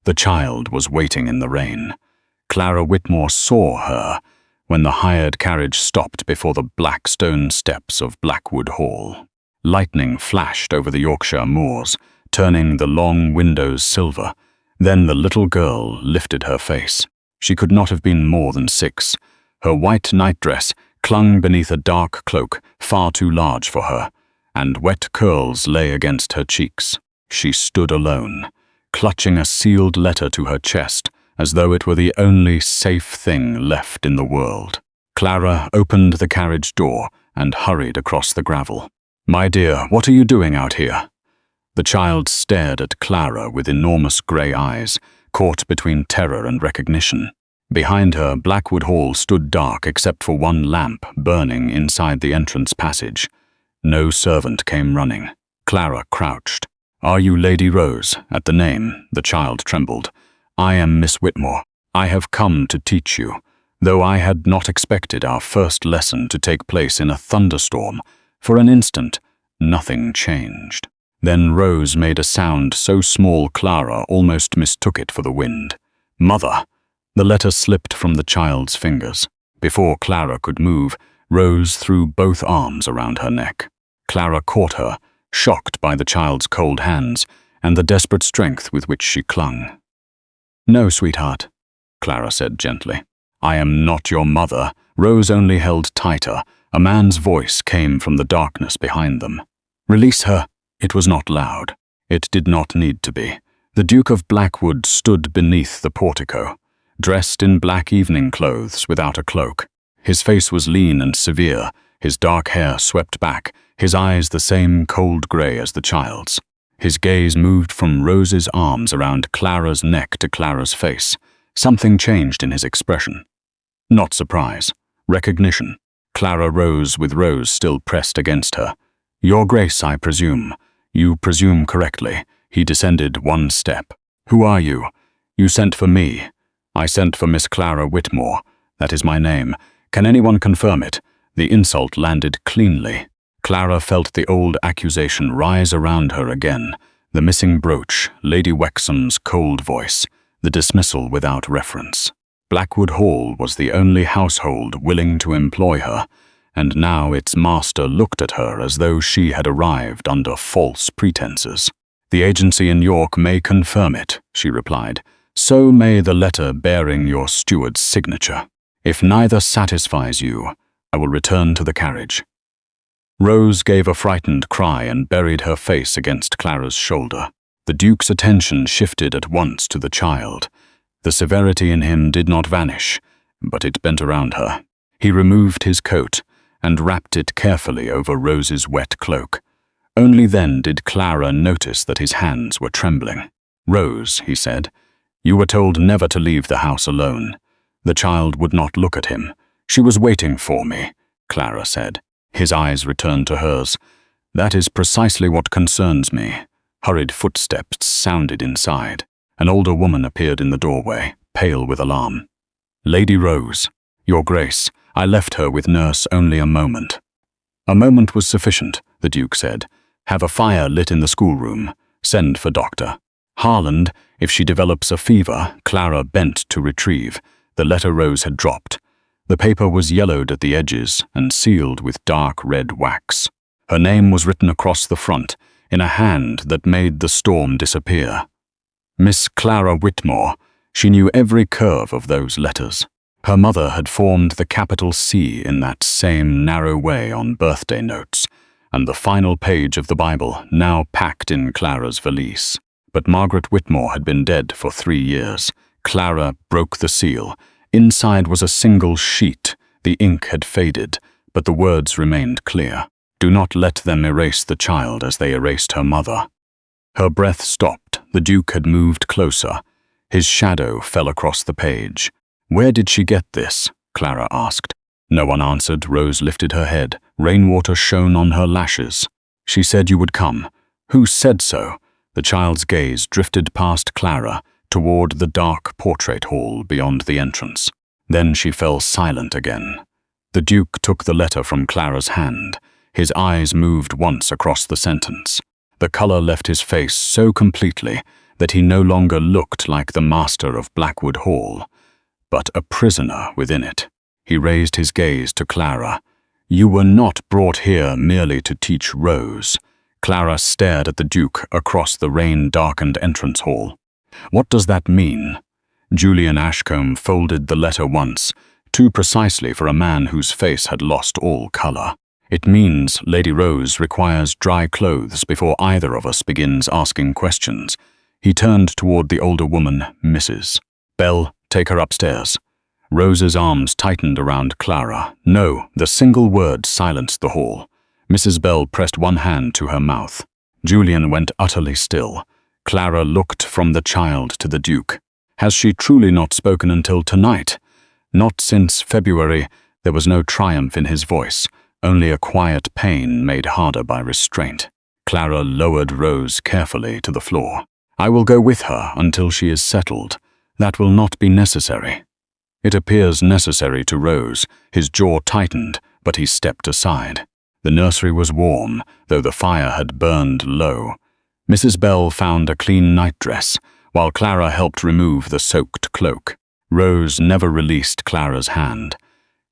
The child was waiting in the rain. Clara Whitmore saw her when the hired carriage stopped before the black stone steps of Blackwood Hall. Lightning flashed over the Yorkshire moors, turning the long windows silver. Then the little girl lifted her face. She could not have been more than 6. Her white nightdress clung beneath a dark cloak far too large for her, and wet curls lay against her cheeks. She stood alone, clutching a sealed letter to her chest, as though it were the only safe thing left in the world. Clara opened the carriage door and hurried across the gravel. "My dear, what are you doing out here?" The child stared at Clara with enormous grey eyes, caught between terror and recognition. Behind her, Blackwood Hall stood dark except for one lamp burning inside the entrance passage. No servant came running. Clara crouched. "Are you Lady Rose?" At the name, the child trembled. "I am Miss Whitmore. I have come to teach you." Though I had not expected our first lesson to take place in a thunderstorm, for an instant, nothing changed. Then Rose made a sound so small Clara almost mistook it for the wind. "Mother!" The letter slipped from the child's fingers. Before Clara could move, Rose threw both arms around her neck. Clara caught her, shocked by the child's cold hands and the desperate strength with which she clung. "No, sweetheart," Clara said gently. "I am not your mother." Rose only held tighter. A man's voice came from the darkness behind them. "Release her." It was not loud. It did not need to be. The Duke of Blackwood stood beneath the portico, dressed in black evening clothes without a cloak. His face was lean and severe, his dark hair swept back, his eyes the same cold grey as the child's. His gaze moved from Rose's arms around Clara's neck to Clara's face. Something changed in his expression. Not surprise, recognition. Clara rose with Rose still pressed against her. "Your Grace, I presume." "You presume correctly." He descended one step. "Who are you?" "You sent for me." "I sent for Miss Clara Whitmore. That is my name. Can anyone confirm it?" The insult landed cleanly. Clara felt the old accusation rise around her again. The missing brooch, Lady Wexham's cold voice, the dismissal without reference. Blackwood Hall was the only household willing to employ her, and now its master looked at her as though she had arrived under false pretenses. "The agency in York may confirm it," she replied. "So may the letter bearing your steward's signature. If neither satisfies you, I will return to the carriage." Rose gave a frightened cry and buried her face against Clara's shoulder. The Duke's attention shifted at once to the child. The severity in him did not vanish, but it bent around her. He removed his coat and wrapped it carefully over Rose's wet cloak. Only then did Clara notice that his hands were trembling. "Rose," he said, "you were told never to leave the house alone." The child would not look at him. "She was waiting for me," Clara said. His eyes returned to hers. "That is precisely what concerns me." Hurried footsteps sounded inside. An older woman appeared in the doorway, pale with alarm. "Lady Rose, Your Grace, I left her with nurse only a moment." "A moment was sufficient," the Duke said. "Have a fire lit in the schoolroom. Send for Doctor Harland. If she develops a fever," Clara bent to retrieve. The letter Rose had dropped. The paper was yellowed at the edges and sealed with dark red wax. Her name was written across the front, in a hand that made the storm disappear. Miss Clara Whitmore. She knew every curve of those letters. Her mother had formed the capital C in that same narrow way on birthday notes, and the final page of the Bible now packed in Clara's valise. But Margaret Whitmore had been dead for 3 years. Clara broke the seal. Inside was a single sheet. The ink had faded, but the words remained clear. "Do not let them erase the child as they erased her mother." Her breath stopped. The Duke had moved closer. His shadow fell across the page. "Where did she get this?" Clara asked. No one answered. Rose lifted her head. Rainwater shone on her lashes. "She said you would come." "Who said so?" The child's gaze drifted past Clara, toward the dark portrait hall beyond the entrance. Then she fell silent again. The Duke took the letter from Clara's hand. His eyes moved once across the sentence. The color left his face so completely that he no longer looked like the master of Blackwood Hall, but a prisoner within it. He raised his gaze to Clara. "You were not brought here merely to teach Rose." Clara stared at the Duke across the rain-darkened entrance hall. "What does that mean?" Julian Ashcombe folded the letter once, too precisely for a man whose face had lost all color. "It means Lady Rose requires dry clothes before either of us begins asking questions." He turned toward the older woman, Mrs. Bell. "Take her upstairs." Rose's arms tightened around Clara. No, the single word silenced the hall. Mrs. Bell pressed one hand to her mouth. Julian went utterly still. Clara looked from the child to the Duke. Has she truly not spoken until tonight? Not since February. There was no triumph in his voice, only a quiet pain made harder by restraint. Clara lowered Rose carefully to the floor. "I will go with her until she is settled. That will not be necessary." It appears necessary to Rose. His jaw tightened, but he stepped aside. The nursery was warm, though the fire had burned low. Mrs. Bell found a clean nightdress, while Clara helped remove the soaked cloak. Rose never released Clara's hand.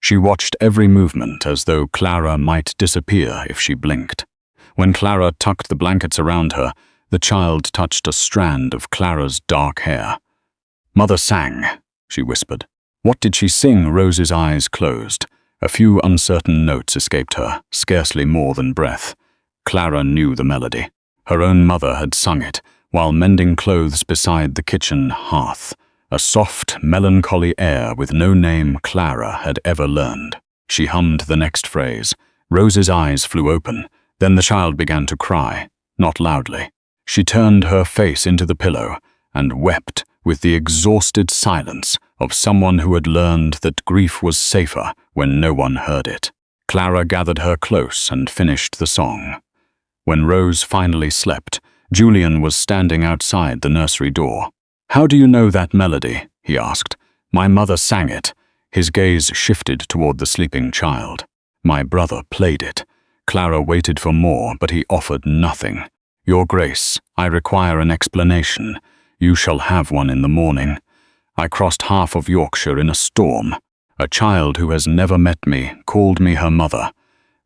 She watched every movement as though Clara might disappear if she blinked. When Clara tucked the blankets around her, the child touched a strand of Clara's dark hair. "Mother sang," she whispered. What did she sing? Rose's eyes closed. A few uncertain notes escaped her, scarcely more than breath. Clara knew the melody. Her own mother had sung it, while mending clothes beside the kitchen hearth. A soft, melancholy air with no name Clara had ever learned. She hummed the next phrase. Rose's eyes flew open. Then the child began to cry, not loudly. She turned her face into the pillow and wept with the exhausted silence of someone who had learned that grief was safer when no one heard it. Clara gathered her close and finished the song. When Rose finally slept, Julian was standing outside the nursery door. "How do you know that melody?" he asked. "My mother sang it." His gaze shifted toward the sleeping child. "My brother played it." Clara waited for more, but he offered nothing. "Your Grace, I require an explanation. You shall have one in the morning. I crossed half of Yorkshire in a storm. A child who has never met me called me her mother,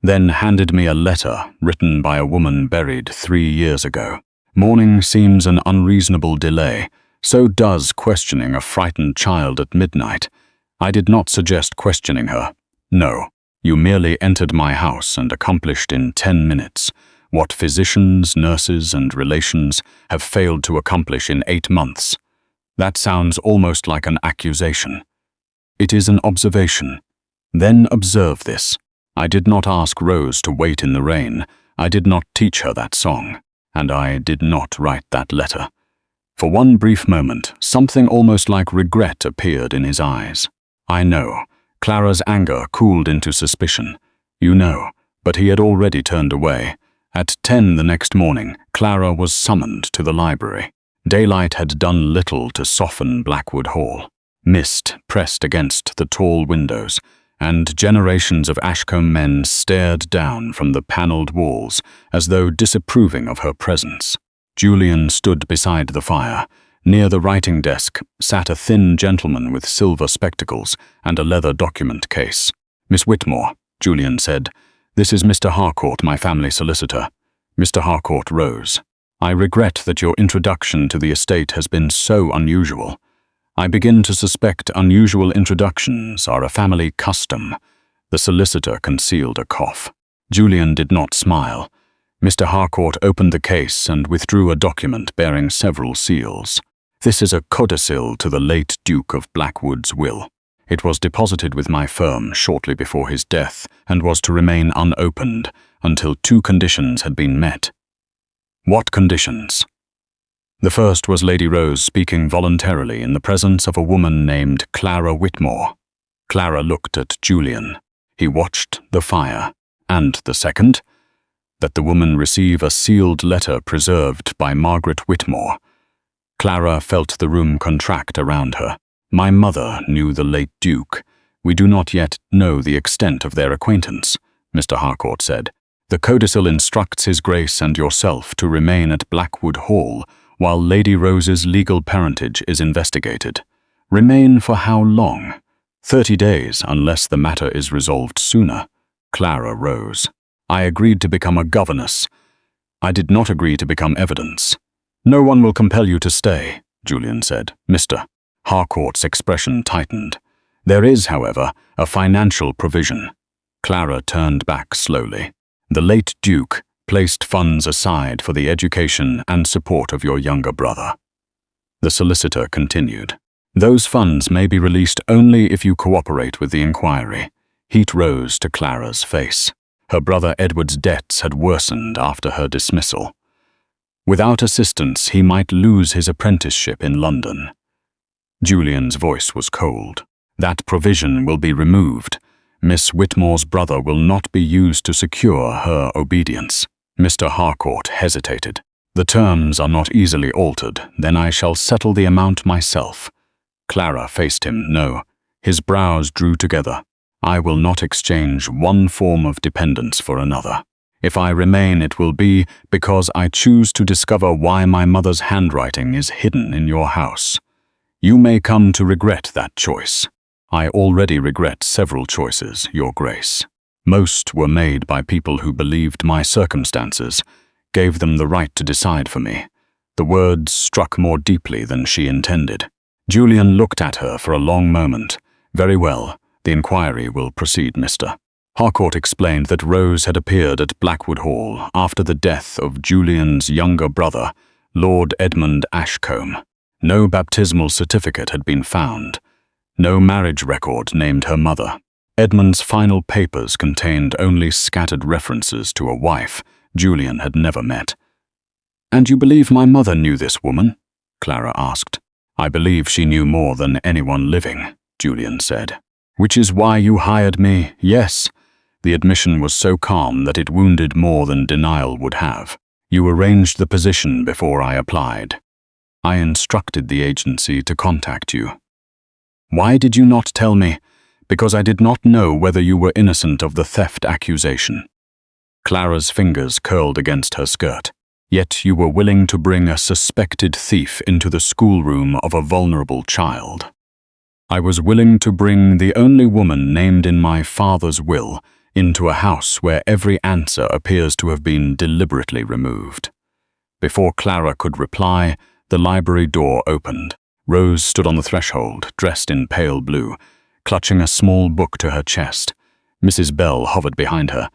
then handed me a letter written by a woman buried 3 years ago. Morning seems an unreasonable delay. So does questioning a frightened child at midnight. I did not suggest questioning her. No, you merely entered my house and accomplished in 10 minutes what physicians, nurses, and relations have failed to accomplish in 8 months. That sounds almost like an accusation. It is an observation. Then observe this. I did not ask Rose to wait in the rain. I did not teach her that song. And I did not write that letter. For one brief moment, something almost like regret appeared in his eyes. I know. Clara's anger cooled into suspicion. You know, but he had already turned away. At 10 the next morning, Clara was summoned to the library. Daylight had done little to soften Blackwood Hall. Mist pressed against the tall windows, and generations of Ashcombe men stared down from the panelled walls as though disapproving of her presence. Julian stood beside the fire. Near the writing desk sat a thin gentleman with silver spectacles and a leather document case. "Miss Whitmore," Julian said, "this is Mr. Harcourt, my family solicitor." Mr. Harcourt rose. "I regret that your introduction to the estate has been so unusual. I begin to suspect unusual introductions are a family custom." The solicitor concealed a cough. Julian did not smile. Mr. Harcourt opened the case and withdrew a document bearing several seals. "This is a codicil to the late Duke of Blackwood's will. It was deposited with my firm shortly before his death and was to remain unopened until 2 conditions had been met." "What conditions?" The first was Lady Rose speaking voluntarily in the presence of a woman named Clara Whitmore. Clara looked at Julian. He watched the fire. "And the second?" "That the woman receive a sealed letter preserved by Margaret Whitmore." Clara felt the room contract around her. "My mother knew the late Duke. We do not yet know the extent of their acquaintance," Mr. Harcourt said. "The codicil instructs His Grace and yourself to remain at Blackwood Hall while Lady Rose's legal parentage is investigated. Remain for how long? 30 days, unless the matter is resolved sooner. Clara rose. I agreed to become a governess. I did not agree to become evidence. No one will compel you to stay, Julian said. Mr. Harcourt's expression tightened. There is, however, a financial provision. Clara turned back slowly. The late Duke placed funds aside for the education and support of your younger brother. The solicitor continued. Those funds may be released only if you cooperate with the inquiry. Heat rose to Clara's face. Her brother Edward's debts had worsened after her dismissal. Without assistance, he might lose his apprenticeship in London. Julian's voice was cold. That provision will be removed. Miss Whitmore's brother will not be used to secure her obedience. Mr. Harcourt hesitated. The terms are not easily altered, then I shall settle the amount myself. Clara faced him. No. His brows drew together. I will not exchange one form of dependence for another. If I remain, it will be because I choose to discover why my mother's handwriting is hidden in your house. You may come to regret that choice. I already regret several choices, Your Grace. Most were made by people who believed my circumstances gave them the right to decide for me. The words struck more deeply than she intended. Julian looked at her for a long moment. Very well, the inquiry will proceed, Mr. Harcourt explained that Rose had appeared at Blackwood Hall after the death of Julian's younger brother, Lord Edmund Ashcombe. No baptismal certificate had been found. No marriage record named her mother. Edmund's final papers contained only scattered references to a wife Julian had never met. And you believe my mother knew this woman? Clara asked. I believe she knew more than anyone living, Julian said. Which is why you hired me, yes. The admission was so calm that it wounded more than denial would have. You arranged the position before I applied. I instructed the agency to contact you. Why did you not tell me? Because I did not know whether you were innocent of the theft accusation. Clara's fingers curled against her skirt. Yet you were willing to bring a suspected thief into the schoolroom of a vulnerable child. I was willing to bring the only woman named in my father's will into a house where every answer appears to have been deliberately removed. Before Clara could reply, the library door opened. Rose stood on the threshold, dressed in pale blue, clutching a small book to her chest. Mrs. Bell hovered behind her.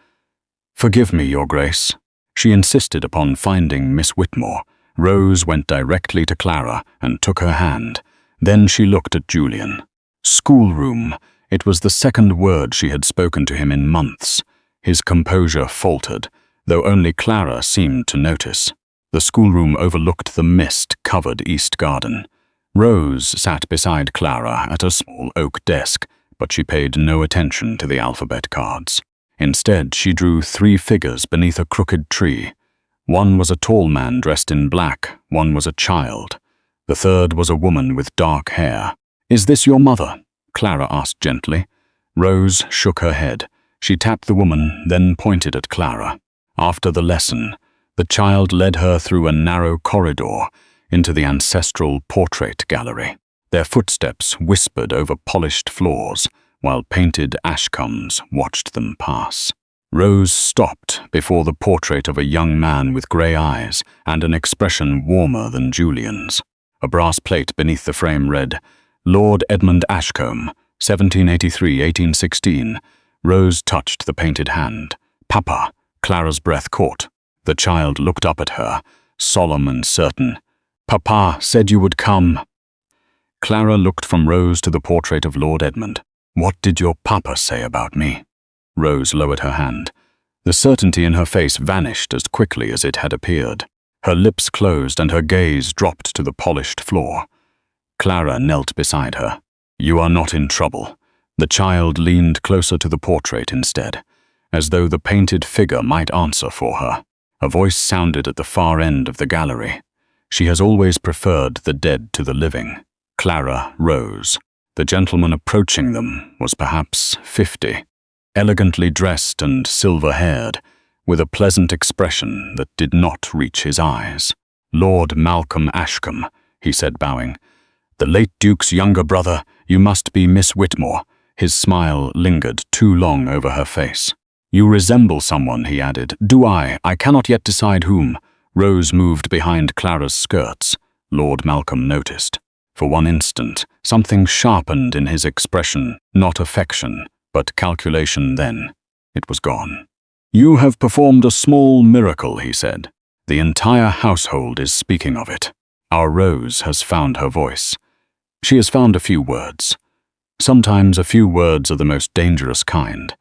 Forgive me, Your Grace. She insisted upon finding Miss Whitmore. Rose went directly to Clara and took her hand. Then she looked at Julian. Schoolroom. It was the second word she had spoken to him in months. His composure faltered, though only Clara seemed to notice. The schoolroom overlooked the mist-covered east garden. Rose sat beside Clara at a small oak desk, but she paid no attention to the alphabet cards. Instead, she drew 3 figures beneath a crooked tree. One was a tall man dressed in black, one was a child. The third was a woman with dark hair. Is this your mother? Clara asked gently. Rose shook her head. She tapped the woman, then pointed at Clara. After the lesson, the child led her through a narrow corridor into the ancestral portrait gallery. Their footsteps whispered over polished floors, while painted Ashcombes watched them pass. Rose stopped before the portrait of a young man with grey eyes and an expression warmer than Julian's. A brass plate beneath the frame read, Lord Edmund Ashcombe, 1783-1816. Rose touched the painted hand. Papa, Clara's breath caught. The child looked up at her, solemn and certain. Papa said you would come. Clara looked from Rose to the portrait of Lord Edmund. What did your papa say about me? Rose lowered her hand. The certainty in her face vanished as quickly as it had appeared. Her lips closed and her gaze dropped to the polished floor. Clara knelt beside her. You are not in trouble. The child leaned closer to the portrait instead, as though the painted figure might answer for her. A voice sounded at the far end of the gallery. She has always preferred the dead to the living. Clara rose. The gentleman approaching them was perhaps 50, elegantly dressed and silver-haired, with a pleasant expression that did not reach his eyes. "Lord Malcolm Ashcombe," he said, bowing. "The late Duke's younger brother, you must be Miss Whitmore." His smile lingered too long over her face. "You resemble someone," he added. "Do I? I cannot yet decide whom." Rose moved behind Clara's skirts. Lord Malcolm noticed. For one instant, something sharpened in his expression, not affection, but calculation. Then it was gone. "You have performed a small miracle," he said. "The entire household is speaking of it. Our Rose has found her voice. She has found a few words. Sometimes a few words are the most dangerous kind."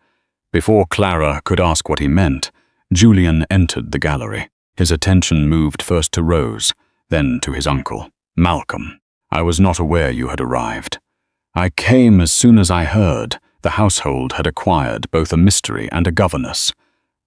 Before Clara could ask what he meant, Julian entered the gallery. His attention moved first to Rose, then to his uncle. "Malcolm, I was not aware you had arrived. I came as soon as I heard the household had acquired both a mystery and a governess."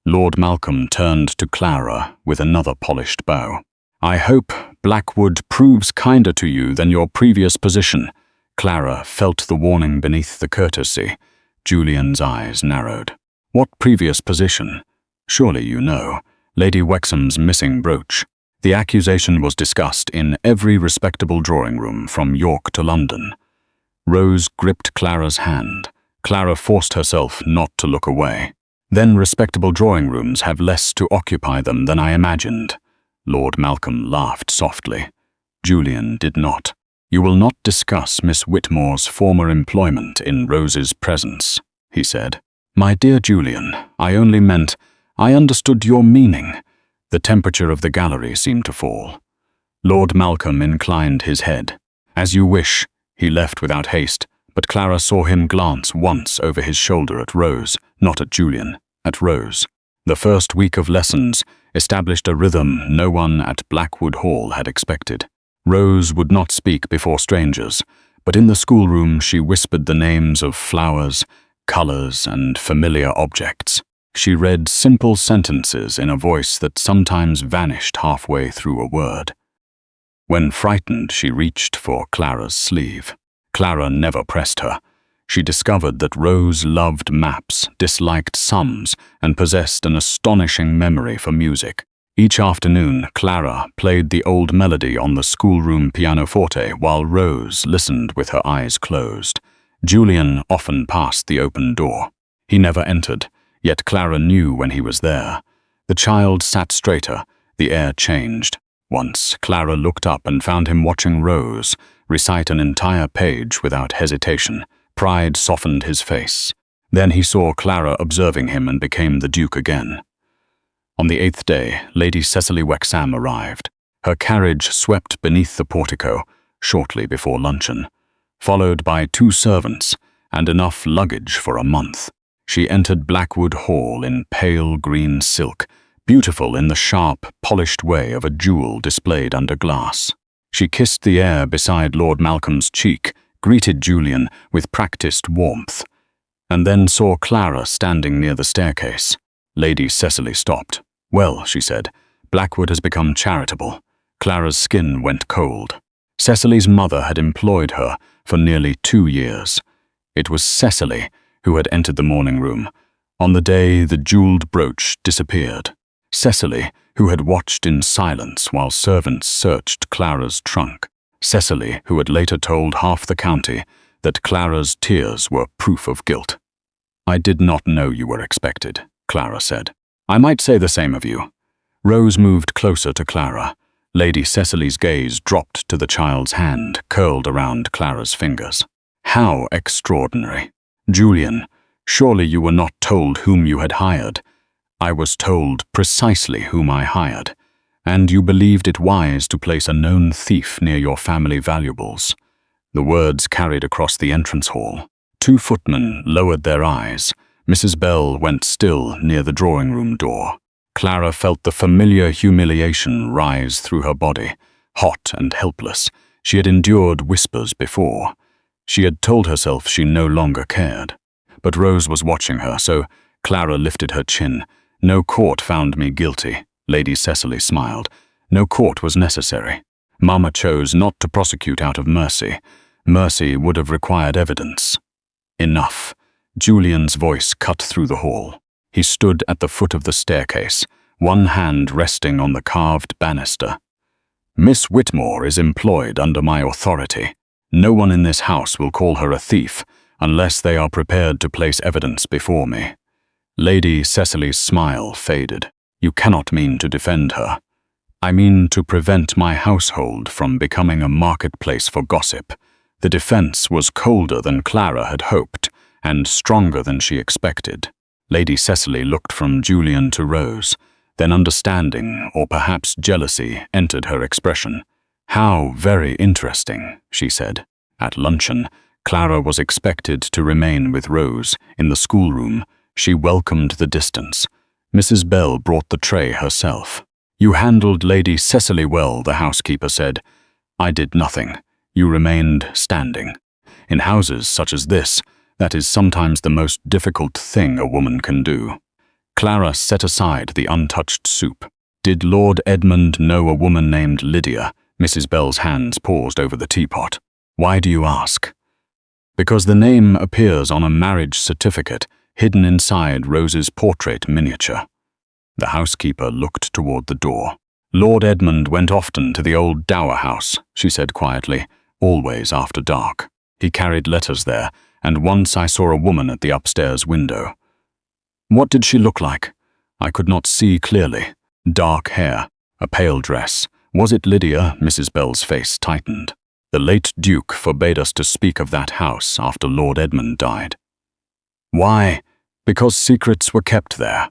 Lord Malcolm turned to Clara with another polished bow. "I hope Blackwood proves kinder to you than your previous position." Clara felt the warning beneath the courtesy. Julian's eyes narrowed. "What previous position? Surely you know. Lady Wexham's missing brooch. The accusation was discussed in every respectable drawing room from York to London." Rose gripped Clara's hand. Clara forced herself not to look away. "Then respectable drawing rooms have less to occupy them than I imagined." Lord Malcolm laughed softly. Julian did not. "You will not discuss Miss Whitmore's former employment in Rose's presence," he said. "My dear Julian, I only meant, I understood your meaning." The temperature of the gallery seemed to fall. Lord Malcolm inclined his head. "As you wish." He left without haste, but Clara saw him glance once over his shoulder at Rose, not at Julian, at Rose. The first week of lessons established a rhythm no one at Blackwood Hall had expected. Rose would not speak before strangers, but in the schoolroom she whispered the names of flowers, colors, and familiar objects. She read simple sentences in a voice that sometimes vanished halfway through a word. When frightened, she reached for Clara's sleeve. Clara never pressed her. She discovered that Rose loved maps, disliked sums, and possessed an astonishing memory for music. Each afternoon, Clara played the old melody on the schoolroom pianoforte while Rose listened with her eyes closed. Julian often passed the open door. He never entered, yet Clara knew when he was there. The child sat straighter, the air changed. Once, Clara looked up and found him watching Rose recite an entire page without hesitation. Pride softened his face. Then he saw Clara observing him and became the Duke again. On the 8th day, Lady Cecily Wexham arrived. Her carriage swept beneath the portico shortly before luncheon, followed by 2 servants and enough luggage for a month. She entered Blackwood Hall in pale green silk, beautiful in the sharp, polished way of a jewel displayed under glass. She kissed the air beside Lord Malcolm's cheek, greeted Julian with practiced warmth, and then saw Clara standing near the staircase. Lady Cecily stopped. "Well," she said, "Blackwood has become charitable." Clara's skin went cold. Cecily's mother had employed her for nearly 2 years. It was Cecily who had entered the morning room on the day the jeweled brooch disappeared. Cecily, who had watched in silence while servants searched Clara's trunk. Cecily, who had later told half the county that Clara's tears were proof of guilt. "I did not know you were expected," Clara said. "I might say the same of you." Rose moved closer to Clara. Lady Cecily's gaze dropped to the child's hand, curled around Clara's fingers. "How extraordinary. Julian, surely you were not told whom you had hired." "I was told precisely whom I hired, and you believed it wise to place a known thief near your family valuables." The words carried across the entrance hall. 2 footmen lowered their eyes. Mrs. Bell went still near the drawing-room door. Clara felt the familiar humiliation rise through her body. Hot and helpless, she had endured whispers before. She had told herself she no longer cared. But Rose was watching her, so Clara lifted her chin. "No court found me guilty," Lady Cecily smiled. "No court was necessary. Mama chose not to prosecute out of mercy. Mercy would have required evidence." "Enough." Julian's voice cut through the hall. He stood at the foot of the staircase, one hand resting on the carved banister. Miss Whitmore is employed under my authority. No one in this house will call her a thief unless they are prepared to place evidence before me. Lady Cecily's smile faded. You cannot mean to defend her. I mean to prevent my household from becoming a marketplace for gossip. The defense was colder than Clara had hoped, and stronger than she expected. Lady Cecily looked from Julian to Rose. Then understanding, or perhaps jealousy, entered her expression. How very interesting, she said. At luncheon, Clara was expected to remain with Rose in the schoolroom. She welcomed the distance. Mrs. Bell brought the tray herself. You handled Lady Cecily well, the housekeeper said. I did nothing. You remained standing. In houses such as this, that is sometimes the most difficult thing a woman can do. Clara set aside the untouched soup. Did Lord Edmund know a woman named Lydia? Mrs. Bell's hands paused over the teapot. Why do you ask? Because the name appears on a marriage certificate hidden inside Rose's portrait miniature. The housekeeper looked toward the door. Lord Edmund went often to the old dower house, she said quietly, always after dark. He carried letters there, and once I saw a woman at the upstairs window. What did she look like? I could not see clearly. Dark hair, a pale dress. Was it Lydia? Mrs. Bell's face tightened. The late Duke forbade us to speak of that house after Lord Edmund died. Why? Because secrets were kept there.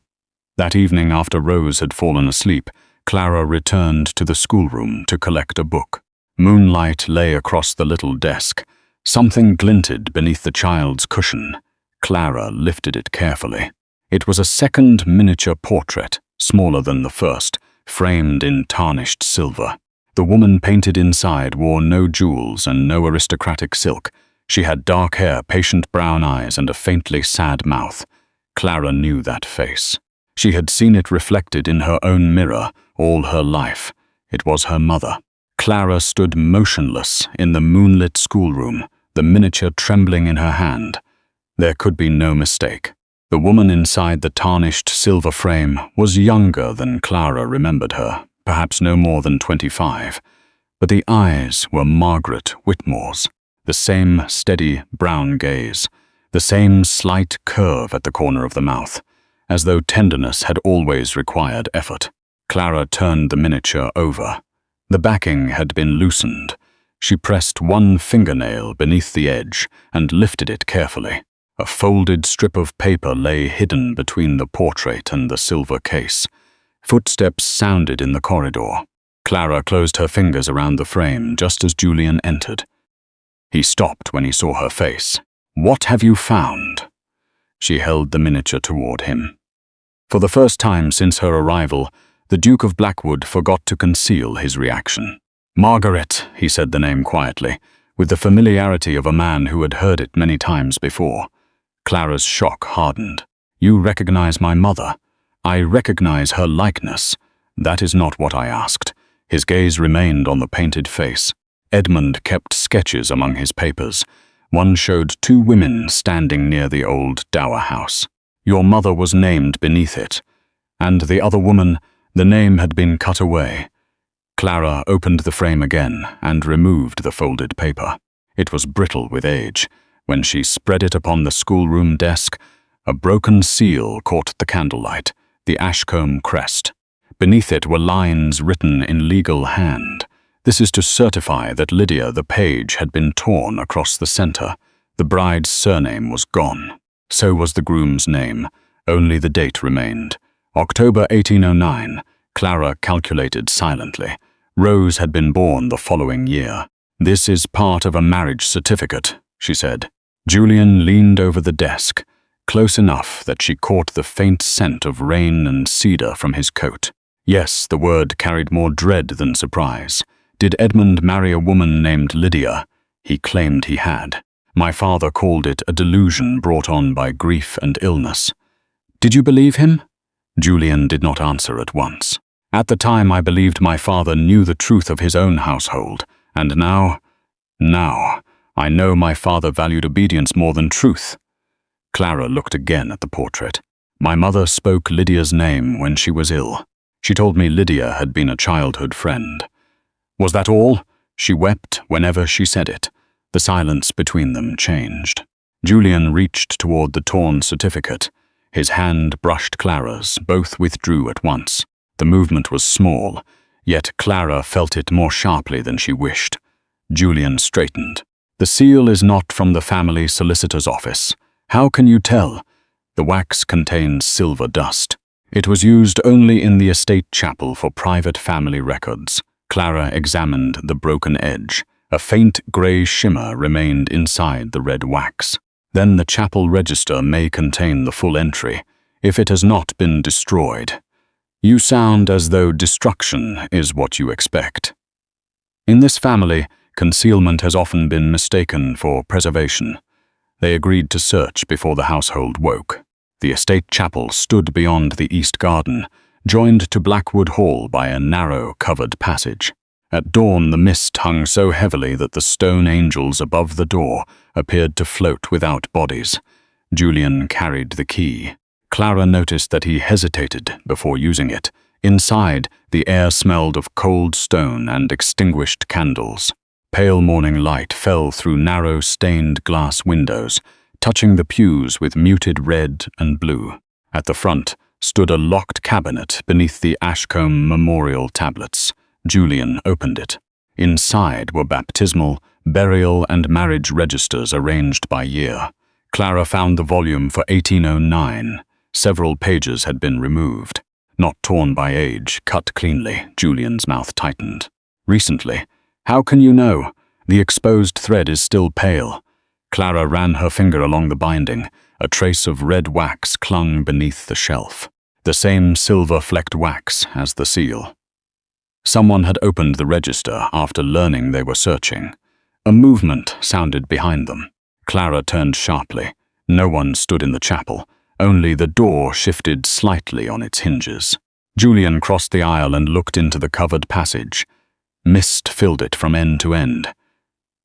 That evening after Rose had fallen asleep, Clara returned to the schoolroom to collect a book. Moonlight lay across the little desk. Something glinted beneath the child's cushion. Clara lifted it carefully. It was a second miniature portrait, smaller than the first, framed in tarnished silver. The woman painted inside wore no jewels and no aristocratic silk. She had dark hair, patient brown eyes, and a faintly sad mouth. Clara knew that face. She had seen it reflected in her own mirror all her life. It was her mother. Clara stood motionless in the moonlit schoolroom, the miniature trembling in her hand. There could be no mistake. The woman inside the tarnished silver frame was younger than Clara remembered her, perhaps no more than 25. But the eyes were Margaret Whitmore's, the same steady brown gaze, the same slight curve at the corner of the mouth, as though tenderness had always required effort. Clara turned the miniature over. The backing had been loosened. She pressed one fingernail beneath the edge and lifted it carefully. A folded strip of paper lay hidden between the portrait and the silver case. Footsteps sounded in the corridor. Clara closed her fingers around the frame just as Julian entered. He stopped when he saw her face. What have you found? She held the miniature toward him. For the first time since her arrival, the Duke of Blackwood forgot to conceal his reaction. Margaret, he said the name quietly, with the familiarity of a man who had heard it many times before. Clara's shock hardened. You recognize my mother. I recognize her likeness. That is not what I asked. His gaze remained on the painted face. Edmund kept sketches among his papers. One showed two women standing near the old dower house. Your mother was named beneath it. And the other woman, the name had been cut away. Clara opened the frame again and removed the folded paper. It was brittle with age. When she spread it upon the schoolroom desk, a broken seal caught the candlelight, the Ashcombe crest. Beneath it were lines written in legal hand. This is to certify that Lydia the page had been torn across the center. The bride's surname was gone. So was the groom's name. Only the date remained. October 1809. Clara calculated silently. Rose had been born the following year. This is part of a marriage certificate, she said. Julian leaned over the desk, close enough that she caught the faint scent of rain and cedar from his coat. Yes, the word carried more dread than surprise. Did Edmund marry a woman named Lydia? He claimed he had. My father called it a delusion brought on by grief and illness. Did you believe him? Julian did not answer at once. At the time I believed my father knew the truth of his own household, and now, I know my father valued obedience more than truth. Clara looked again at the portrait. My mother spoke Lydia's name when she was ill. She told me Lydia had been a childhood friend. Was that all? She wept whenever she said it. The silence between them changed. Julian reached toward the torn certificate. His hand brushed Clara's. Both withdrew at once. The movement was small, yet Clara felt it more sharply than she wished. Julian straightened. The seal is not from the family solicitor's office. How can you tell? The wax contains silver dust. It was used only in the estate chapel for private family records. Clara examined the broken edge. A faint grey shimmer remained inside the red wax. Then the chapel register may contain the full entry, if it has not been destroyed. You sound as though destruction is what you expect. In this family, concealment has often been mistaken for preservation. They agreed to search before the household woke. The estate chapel stood beyond the east garden, joined to Blackwood Hall by a narrow, covered passage. At dawn, the mist hung so heavily that the stone angels above the door appeared to float without bodies. Julian carried the key. Clara noticed that he hesitated before using it. Inside, the air smelled of cold stone and extinguished candles. Pale morning light fell through narrow, stained glass windows, touching the pews with muted red and blue. At the front stood a locked cabinet beneath the Ashcombe memorial tablets. Julian opened it. Inside were baptismal, burial, and marriage registers arranged by year. Clara found the volume for 1809. Several pages had been removed. Not torn by age, cut cleanly. Julian's mouth tightened. Recently. How can you know? The exposed thread is still pale. Clara ran her finger along the binding. A trace of red wax clung beneath the shelf. The same silver-flecked wax as the seal. Someone had opened the register after learning they were searching. A movement sounded behind them. Clara turned sharply. No one stood in the chapel. Only the door shifted slightly on its hinges. Julian crossed the aisle and looked into the covered passage. Mist filled it from end to end.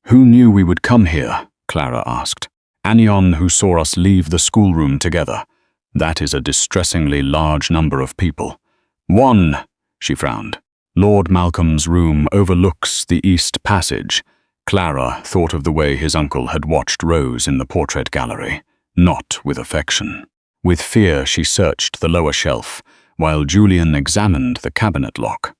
Who knew we would come here? Clara asked. Anyone who saw us leave the schoolroom together. That is a distressingly large number of people. One, she frowned. Lord Malcolm's room overlooks the east passage. Clara thought of the way his uncle had watched Rose in the portrait gallery. Not with affection. With fear she searched the lower shelf, while Julian examined the cabinet lock.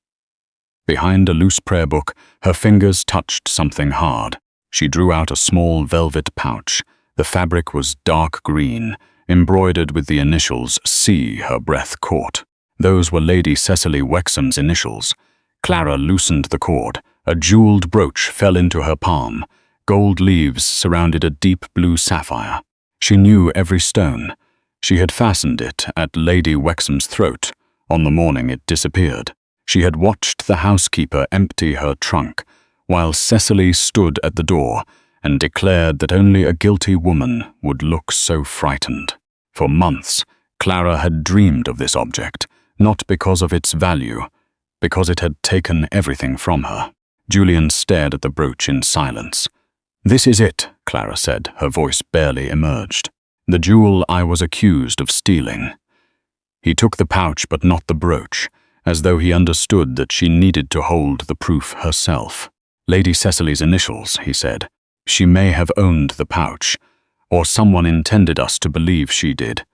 Behind a loose prayer book, her fingers touched something hard. She drew out a small velvet pouch. The fabric was dark green, embroidered with the initials C. Her breath caught. Those were Lady Cecily Wexham's initials. Clara loosened the cord. A jeweled brooch fell into her palm. Gold leaves surrounded a deep blue sapphire. She knew every stone. She had fastened it at Lady Wexham's throat. On the morning it disappeared. She had watched the housekeeper empty her trunk, while Cecily stood at the door and declared that only a guilty woman would look so frightened. For months, Clara had dreamed of this object, not because of its value, because it had taken everything from her. Julian stared at the brooch in silence. This is it, Clara said, her voice barely emerged. The jewel I was accused of stealing. He took the pouch but not the brooch, as though he understood that she needed to hold the proof herself. Lady Cecily's initials, he said. She may have owned the pouch, or someone intended us to believe she did.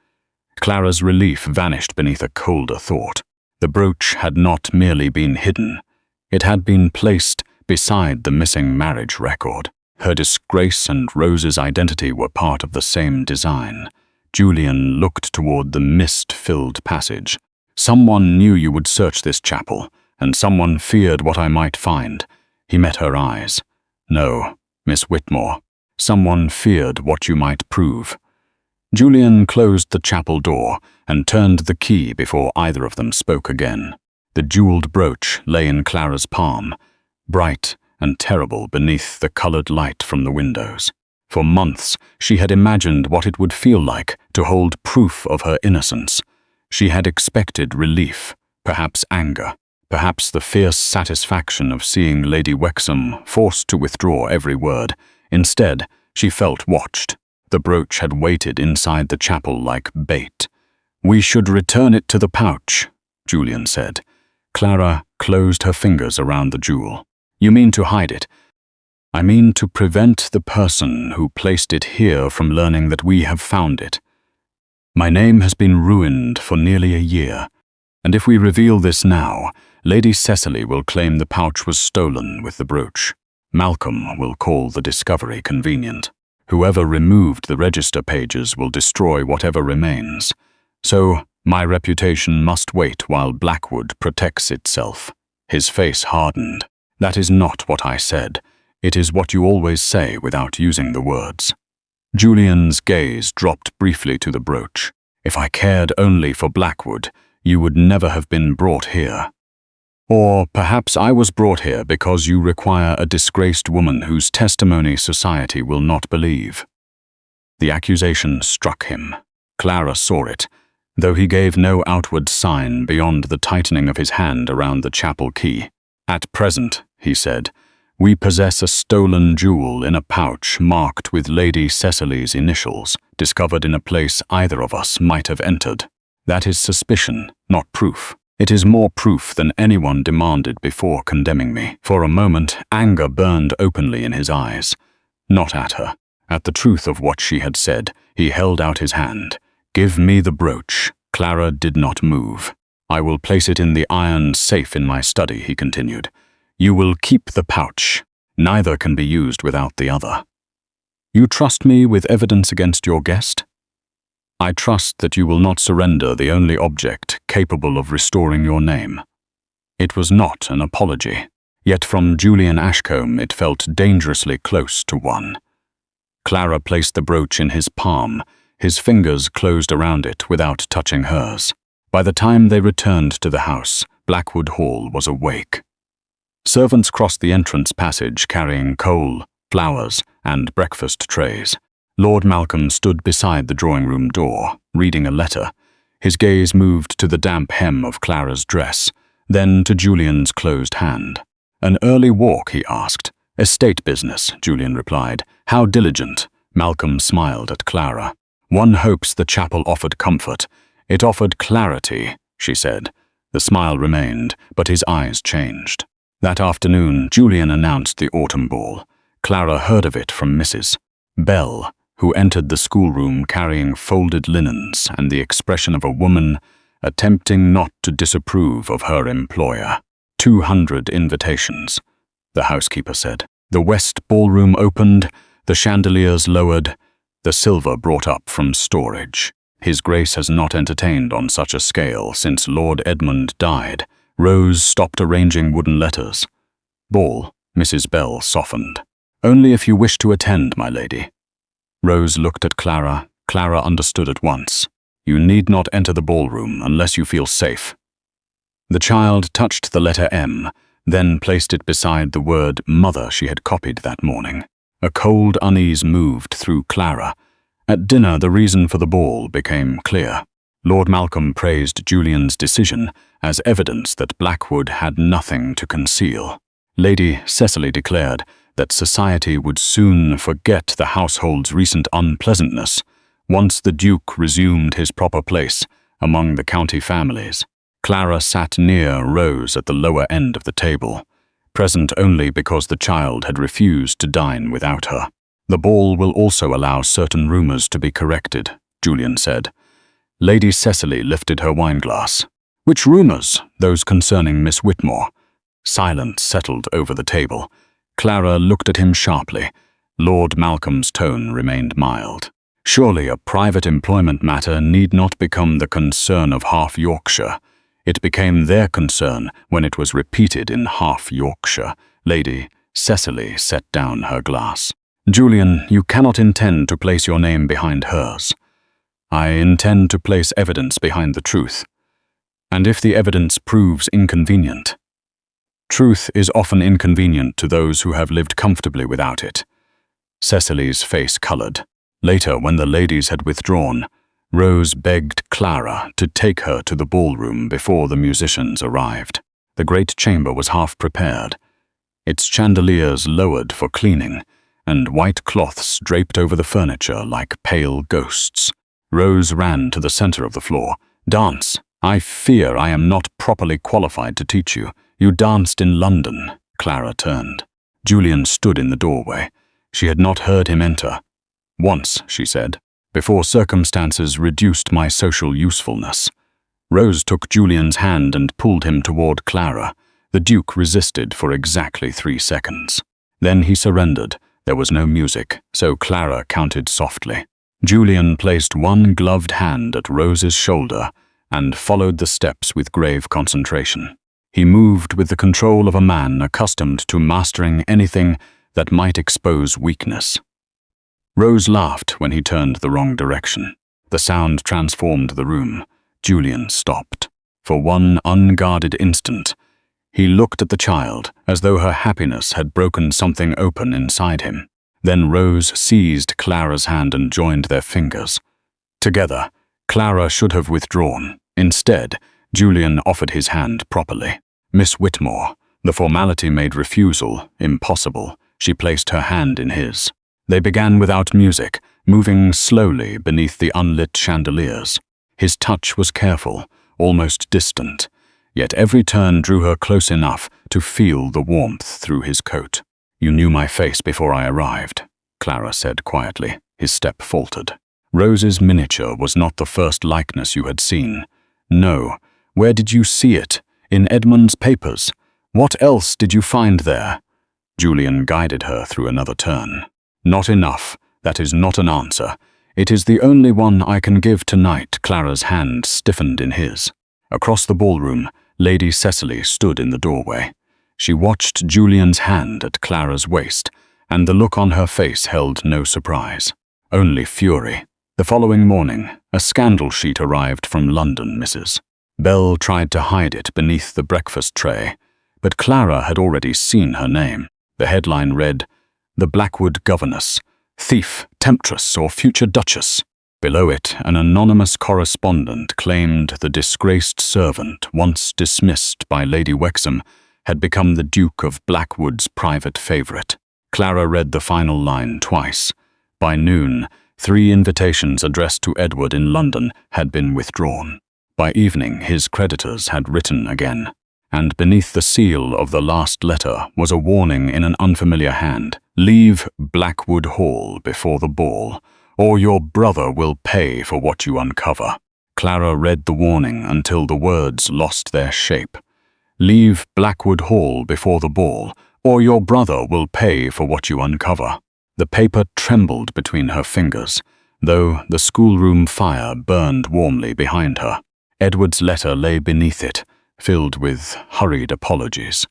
Clara's relief vanished beneath a colder thought. The brooch had not merely been hidden. It had been placed beside the missing marriage record. Her disgrace and Rose's identity were part of the same design. Julian looked toward the mist-filled passage. Someone knew you would search this chapel, and someone feared what I might find. He met her eyes. No, Miss Whitmore. Someone feared what you might prove. Julian closed the chapel door and turned the key before either of them spoke again. The jeweled brooch lay in Clara's palm, bright and terrible beneath the colored light from the windows. For months, she had imagined what it would feel like to hold proof of her innocence. She had expected relief, perhaps anger, perhaps the fierce satisfaction of seeing Lady Wexham forced to withdraw every word. Instead, she felt watched. The brooch had waited inside the chapel like bait. We should return it to the pouch, Julian said. Clara closed her fingers around the jewel. You mean to hide it? I mean to prevent the person who placed it here from learning that we have found it. My name has been ruined for nearly a year, and if we reveal this now, Lady Cecily will claim the pouch was stolen with the brooch. Malcolm will call the discovery convenient. Whoever removed the register pages will destroy whatever remains. So, my reputation must wait while Blackwood protects itself. His face hardened. That is not what I said. It is what you always say without using the words. Julian's gaze dropped briefly to the brooch. If I cared only for Blackwood, you would never have been brought here. Or perhaps I was brought here because you require a disgraced woman whose testimony society will not believe. The accusation struck him. Clara saw it, though he gave no outward sign beyond the tightening of his hand around the chapel key. At present, he said, we possess a stolen jewel in a pouch marked with Lady Cecily's initials, discovered in a place either of us might have entered. That is suspicion, not proof. It is more proof than anyone demanded before condemning me. For a moment, anger burned openly in his eyes. Not at her. At the truth of what she had said, he held out his hand. Give me the brooch. Clara did not move. I will place it in the iron safe in my study, he continued. You will keep the pouch. Neither can be used without the other. You trust me with evidence against your guest? I trust that you will not surrender the only object capable of restoring your name. It was not an apology, yet from Julian Ashcombe it felt dangerously close to one. Clara placed the brooch in his palm, his fingers closed around it without touching hers. By the time they returned to the house, Blackwood Hall was awake. Servants crossed the entrance passage carrying coal, flowers, and breakfast trays. Lord Malcolm stood beside the drawing-room door, reading a letter. His gaze moved to the damp hem of Clara's dress, then to Julian's closed hand. An early walk, he asked. Estate business, Julian replied. How diligent. Malcolm smiled at Clara. One hopes the chapel offered comfort. It offered clarity, she said. The smile remained, but his eyes changed. That afternoon, Julian announced the autumn ball. Clara heard of it from Mrs. Bell, who entered the schoolroom carrying folded linens and the expression of a woman attempting not to disapprove of her employer. 200 invitations, the housekeeper said. The west ballroom opened, the chandeliers lowered, the silver brought up from storage. His Grace has not entertained on such a scale since Lord Edmund died. Rose stopped arranging wooden letters. Ball, Mrs. Bell softened. Only if you wish to attend, my lady. Rose looked at Clara. Clara understood at once. You need not enter the ballroom unless you feel safe. The child touched the letter M, then placed it beside the word mother she had copied that morning. A cold unease moved through Clara. At dinner, the reason for the ball became clear. Lord Malcolm praised Julian's decision as evidence that Blackwood had nothing to conceal. Lady Cecily declared that society would soon forget the household's recent unpleasantness once the Duke resumed his proper place among the county families. Clara sat near Rose at the lower end of the table, present only because the child had refused to dine without her. The ball will also allow certain rumors to be corrected, Julian said. Lady Cecily lifted her wineglass. Which rumors? Those concerning Miss Whitmore. Silence settled over the table. Clara looked at him sharply. Lord Malcolm's tone remained mild. Surely a private employment matter need not become the concern of half Yorkshire. It became their concern when it was repeated in half Yorkshire. Lady Cecily set down her glass. Julian, you cannot intend to place your name behind hers. I intend to place evidence behind the truth. And if the evidence proves inconvenient, truth is often inconvenient to those who have lived comfortably without it. Cecily's face colored. Later, when the ladies had withdrawn, Rose begged Clara to take her to the ballroom before the musicians arrived. The great chamber was half prepared, its chandeliers lowered for cleaning, and white cloths draped over the furniture like pale ghosts. Rose ran to the center of the floor. Dance. I fear I am not properly qualified to teach you. You danced in London. Clara turned. Julian stood in the doorway. She had not heard him enter. "Once," she said, "before circumstances reduced my social usefulness." Rose took Julian's hand and pulled him toward Clara. The Duke resisted for exactly 3 seconds. Then he surrendered. There was no music, so Clara counted softly. Julian placed one gloved hand at Rose's shoulder and followed the steps with grave concentration. He moved with the control of a man accustomed to mastering anything that might expose weakness. Rose laughed when he turned the wrong direction. The sound transformed the room. Julian stopped. For one unguarded instant, he looked at the child as though her happiness had broken something open inside him. Then Rose seized Clara's hand and joined their fingers. Together, Clara should have withdrawn. Instead, Julian offered his hand properly. Miss Whitmore. The formality made refusal impossible. She placed her hand in his. They began without music, moving slowly beneath the unlit chandeliers. His touch was careful, almost distant, yet every turn drew her close enough to feel the warmth through his coat. "You knew my face before I arrived," Clara said quietly. His step faltered. "Rose's miniature was not the first likeness you had seen." "No. Where did you see it? In Edmund's papers? What else did you find there?" Julian guided her through another turn. "Not enough. That is not an answer. It is the only one I can give tonight." Clara's hand stiffened in his. Across the ballroom, Lady Cecily stood in the doorway. She watched Julian's hand at Clara's waist, and the look on her face held no surprise, only fury. The following morning, a scandal sheet arrived from London, Mrs. Bell tried to hide it beneath the breakfast tray, but Clara had already seen her name. The headline read, "The Blackwood Governess, Thief, Temptress, or Future Duchess." Below it, an anonymous correspondent claimed the disgraced servant, once dismissed by Lady Wexham, had become the Duke of Blackwood's private favourite. Clara read the final line twice. By noon, 3 invitations addressed to Edward in London had been withdrawn. By evening, his creditors had written again, and beneath the seal of the last letter was a warning in an unfamiliar hand. "Leave Blackwood Hall before the ball, or your brother will pay for what you uncover." Clara read the warning until the words lost their shape. "Leave Blackwood Hall before the ball, or your brother will pay for what you uncover." The paper trembled between her fingers, though the schoolroom fire burned warmly behind her. Edward's letter lay beneath it, filled with hurried apologies.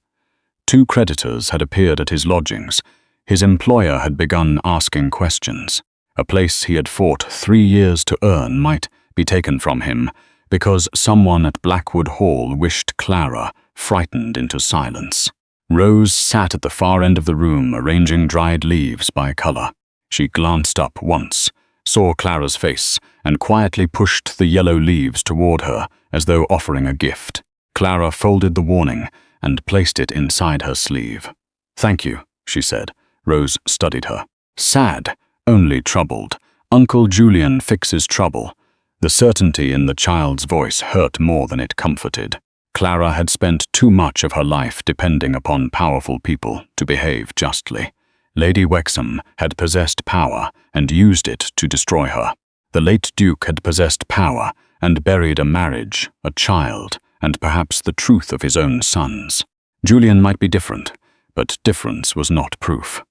2 creditors had appeared at his lodgings. His employer had begun asking questions. A place he had fought 3 years to earn might be taken from him because someone at Blackwood Hall wished Clara frightened into silence. Rose sat at the far end of the room, arranging dried leaves by color. She glanced up once, saw Clara's face, and quietly pushed the yellow leaves toward her as though offering a gift. Clara folded the warning and placed it inside her sleeve. "Thank you," she said. Rose studied her. "Sad, only troubled. Uncle Julian fixes trouble." The certainty in the child's voice hurt more than it comforted. Clara had spent too much of her life depending upon powerful people to behave justly. Lady Wexham had possessed power and used it to destroy her. The late Duke had possessed power and buried a marriage, a child, and perhaps the truth of his own sons. Julian might be different, but difference was not proof.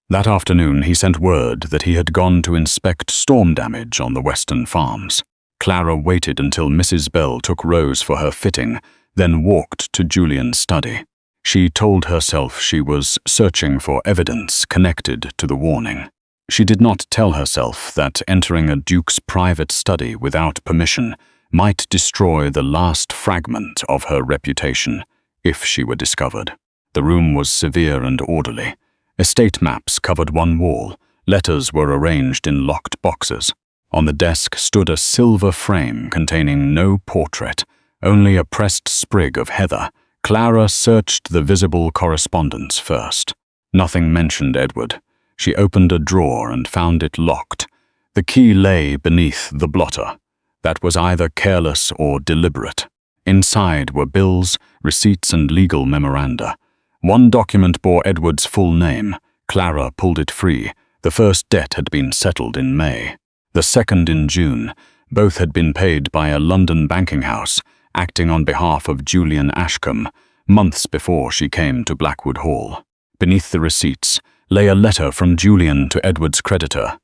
That afternoon he sent word that he had gone to inspect storm damage on the western farms. Clara waited until Mrs. Bell took Rose for her fitting, then walked to Julian's study. She told herself she was searching for evidence connected to the warning. She did not tell herself that entering a duke's private study without permission might destroy the last fragment of her reputation if she were discovered. The room was severe and orderly. Estate maps covered one wall. Letters were arranged in locked boxes. On the desk stood a silver frame containing no portrait, only a pressed sprig of heather. Clara searched the visible correspondence first. Nothing mentioned Edward. She opened a drawer and found it locked. The key lay beneath the blotter. That was either careless or deliberate. Inside were bills, receipts, and legal memoranda. One document bore Edward's full name. Clara pulled it free. The first debt had been settled in May. The second in June. Both had been paid by a London banking house, acting on behalf of Julian Ashcombe, months before she came to Blackwood Hall. Beneath the receipts lay a letter from Julian to Edward's creditor.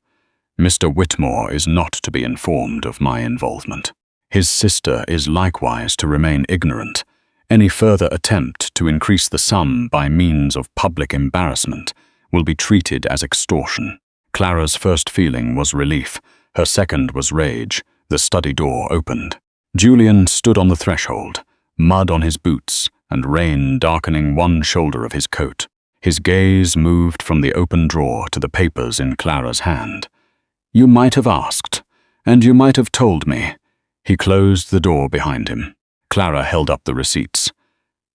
Mr. Whitmore is not to be informed of my involvement. His sister is likewise to remain ignorant. Any further attempt to increase the sum by means of public embarrassment will be treated as extortion. Clara's first feeling was relief. Her second was rage. The study door opened. Julian stood on the threshold, mud on his boots and rain darkening one shoulder of his coat. His gaze moved from the open drawer to the papers in Clara's hand. "You might have asked, and you might have told me." He closed the door behind him. Clara held up the receipts.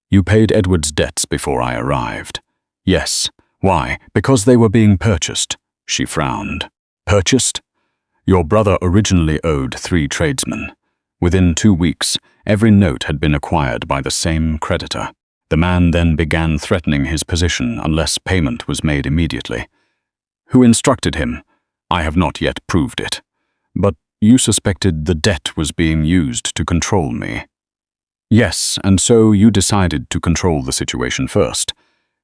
"You paid Edward's debts before I arrived." "Yes. Why? Because they were being purchased." She frowned. "Purchased?" "Your brother originally owed 3 tradesmen. Within 2 weeks, every note had been acquired by the same creditor. The man then began threatening his position unless payment was made immediately." "Who instructed him?" "I have not yet proved it. But you suspected the debt was being used to control me." "Yes, and so you decided to control the situation first."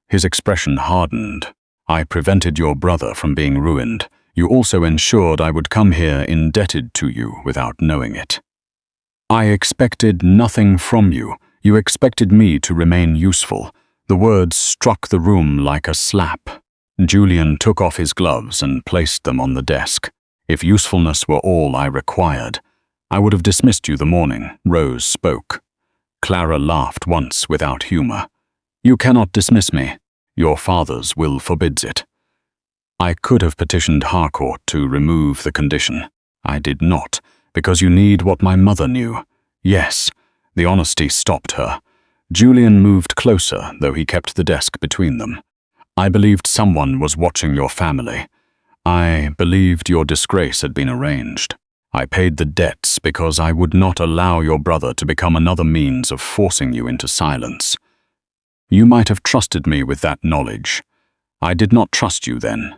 His expression hardened. "I prevented your brother from being ruined. You also ensured I would come here indebted to you without knowing it." "I expected nothing from you. You expected me to remain useful." The words struck the room like a slap. Julian took off his gloves and placed them on the desk. "If usefulness were all I required, I would have dismissed you the morning." Rose spoke. Clara laughed once without humor. "You cannot dismiss me. Your father's will forbids it." "I could have petitioned Harcourt to remove the condition. I did not, because you need what my mother knew." "Yes." The honesty stopped her. Julian moved closer, though he kept the desk between them. "I believed someone was watching your family. I believed your disgrace had been arranged. I paid the debts because I would not allow your brother to become another means of forcing you into silence. You might have trusted me with that knowledge. I did not trust you then.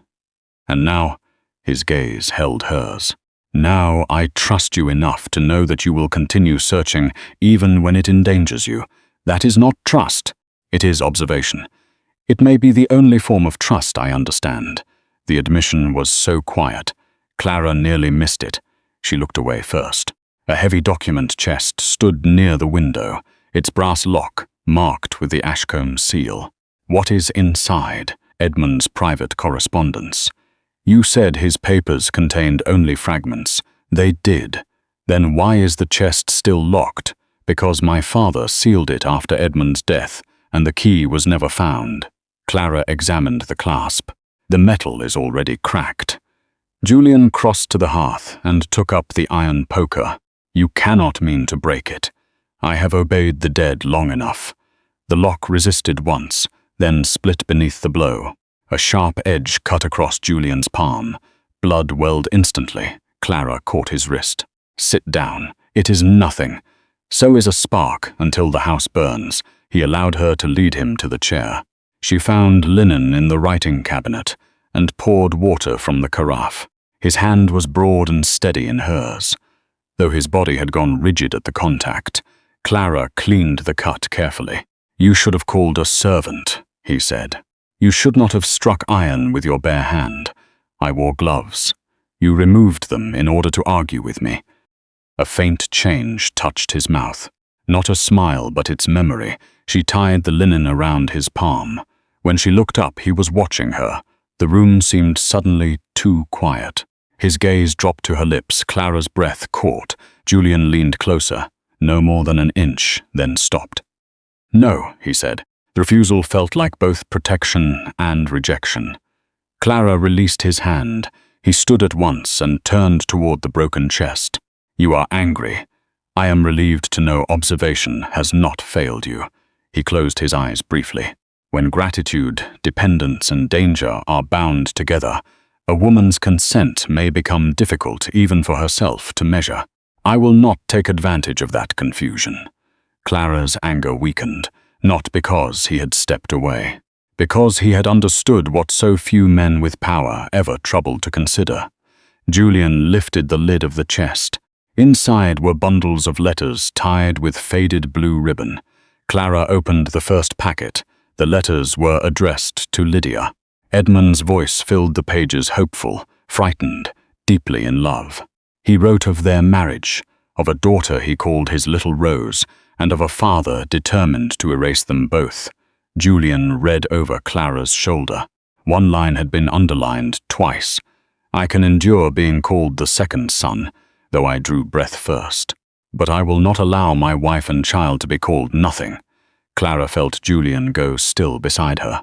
And now," his gaze held hers, "now I trust you enough to know that you will continue searching even when it endangers you. That is not trust. It is observation. It may be the only form of trust I understand." The admission was so quiet. Clara nearly missed it. She looked away first. A heavy document chest stood near the window, its brass lock marked with the Ashcombe seal. "What is inside?" "Edmund's private correspondence." "You said his papers contained only fragments." "They did." "Then why is the chest still locked?" "Because my father sealed it after Edmund's death, and the key was never found." Clara examined the clasp. "The metal is already cracked." Julian crossed to the hearth and took up the iron poker. "You cannot mean to break it. I have obeyed the dead long enough." The lock resisted once, then split beneath the blow. A sharp edge cut across Julian's palm. Blood welled instantly. Clara caught his wrist. "Sit down. It is nothing. So is a spark until the house burns." He allowed her to lead him to the chair. She found linen in the writing cabinet and poured water from the carafe. His hand was broad and steady in hers. Though his body had gone rigid at the contact, Clara cleaned the cut carefully. "You should have called a servant," he said. "You should not have struck iron with your bare hand. I wore gloves. You removed them in order to argue with me." A faint change touched his mouth. Not a smile, but its memory. She tied the linen around his palm. When she looked up, he was watching her. The room seemed suddenly too quiet. His gaze dropped to her lips. Clara's breath caught. Julian leaned closer, no more than an inch, then stopped. "No," he said. The refusal felt like both protection and rejection. Clara released his hand. He stood at once and turned toward the broken chest. "You are angry. I am relieved to know observation has not failed you." He closed his eyes briefly. When gratitude, dependence, and danger are bound together, a woman's consent may become difficult even for herself to measure. "I will not take advantage of that confusion." Clara's anger weakened. not because he had stepped away, because he had understood what so few men with power ever troubled to consider. Julian lifted the lid of the chest. Inside were bundles of letters tied with faded blue ribbon. Clara opened the first packet. The letters were addressed to Lydia. Edmund's voice filled the pages, hopeful, frightened, deeply in love. He wrote of their marriage, of a daughter he called his little Rose, and of a father determined to erase them both. Julian read over Clara's shoulder. One line had been underlined twice. "I can endure being called the second son, though I drew breath first. But I will not allow my wife and child to be called nothing." Clara felt Julian go still beside her.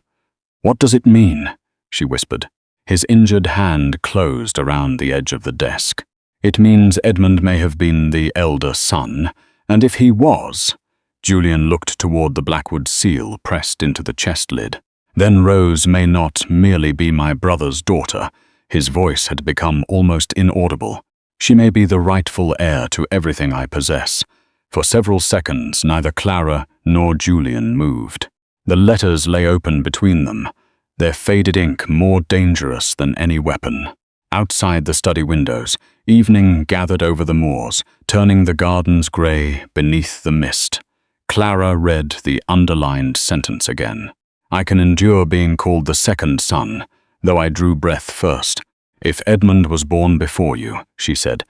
"What does it mean?" she whispered. His injured hand closed around the edge of the desk. "It means Edmund may have been the elder son, and if he was—" Julian looked toward the Blackwood seal pressed into the chest lid. "Then Rose may not merely be my brother's daughter." His voice had become almost inaudible. "She may be the rightful heir to everything I possess." For several seconds, neither Clara nor Julian moved. The letters lay open between them, their faded ink more dangerous than any weapon. Outside the study windows, evening gathered over the moors, turning the gardens grey beneath the mist. Clara read the underlined sentence again. "I can endure being called the second son, though I drew breath first. If Edmund was born before you," she said,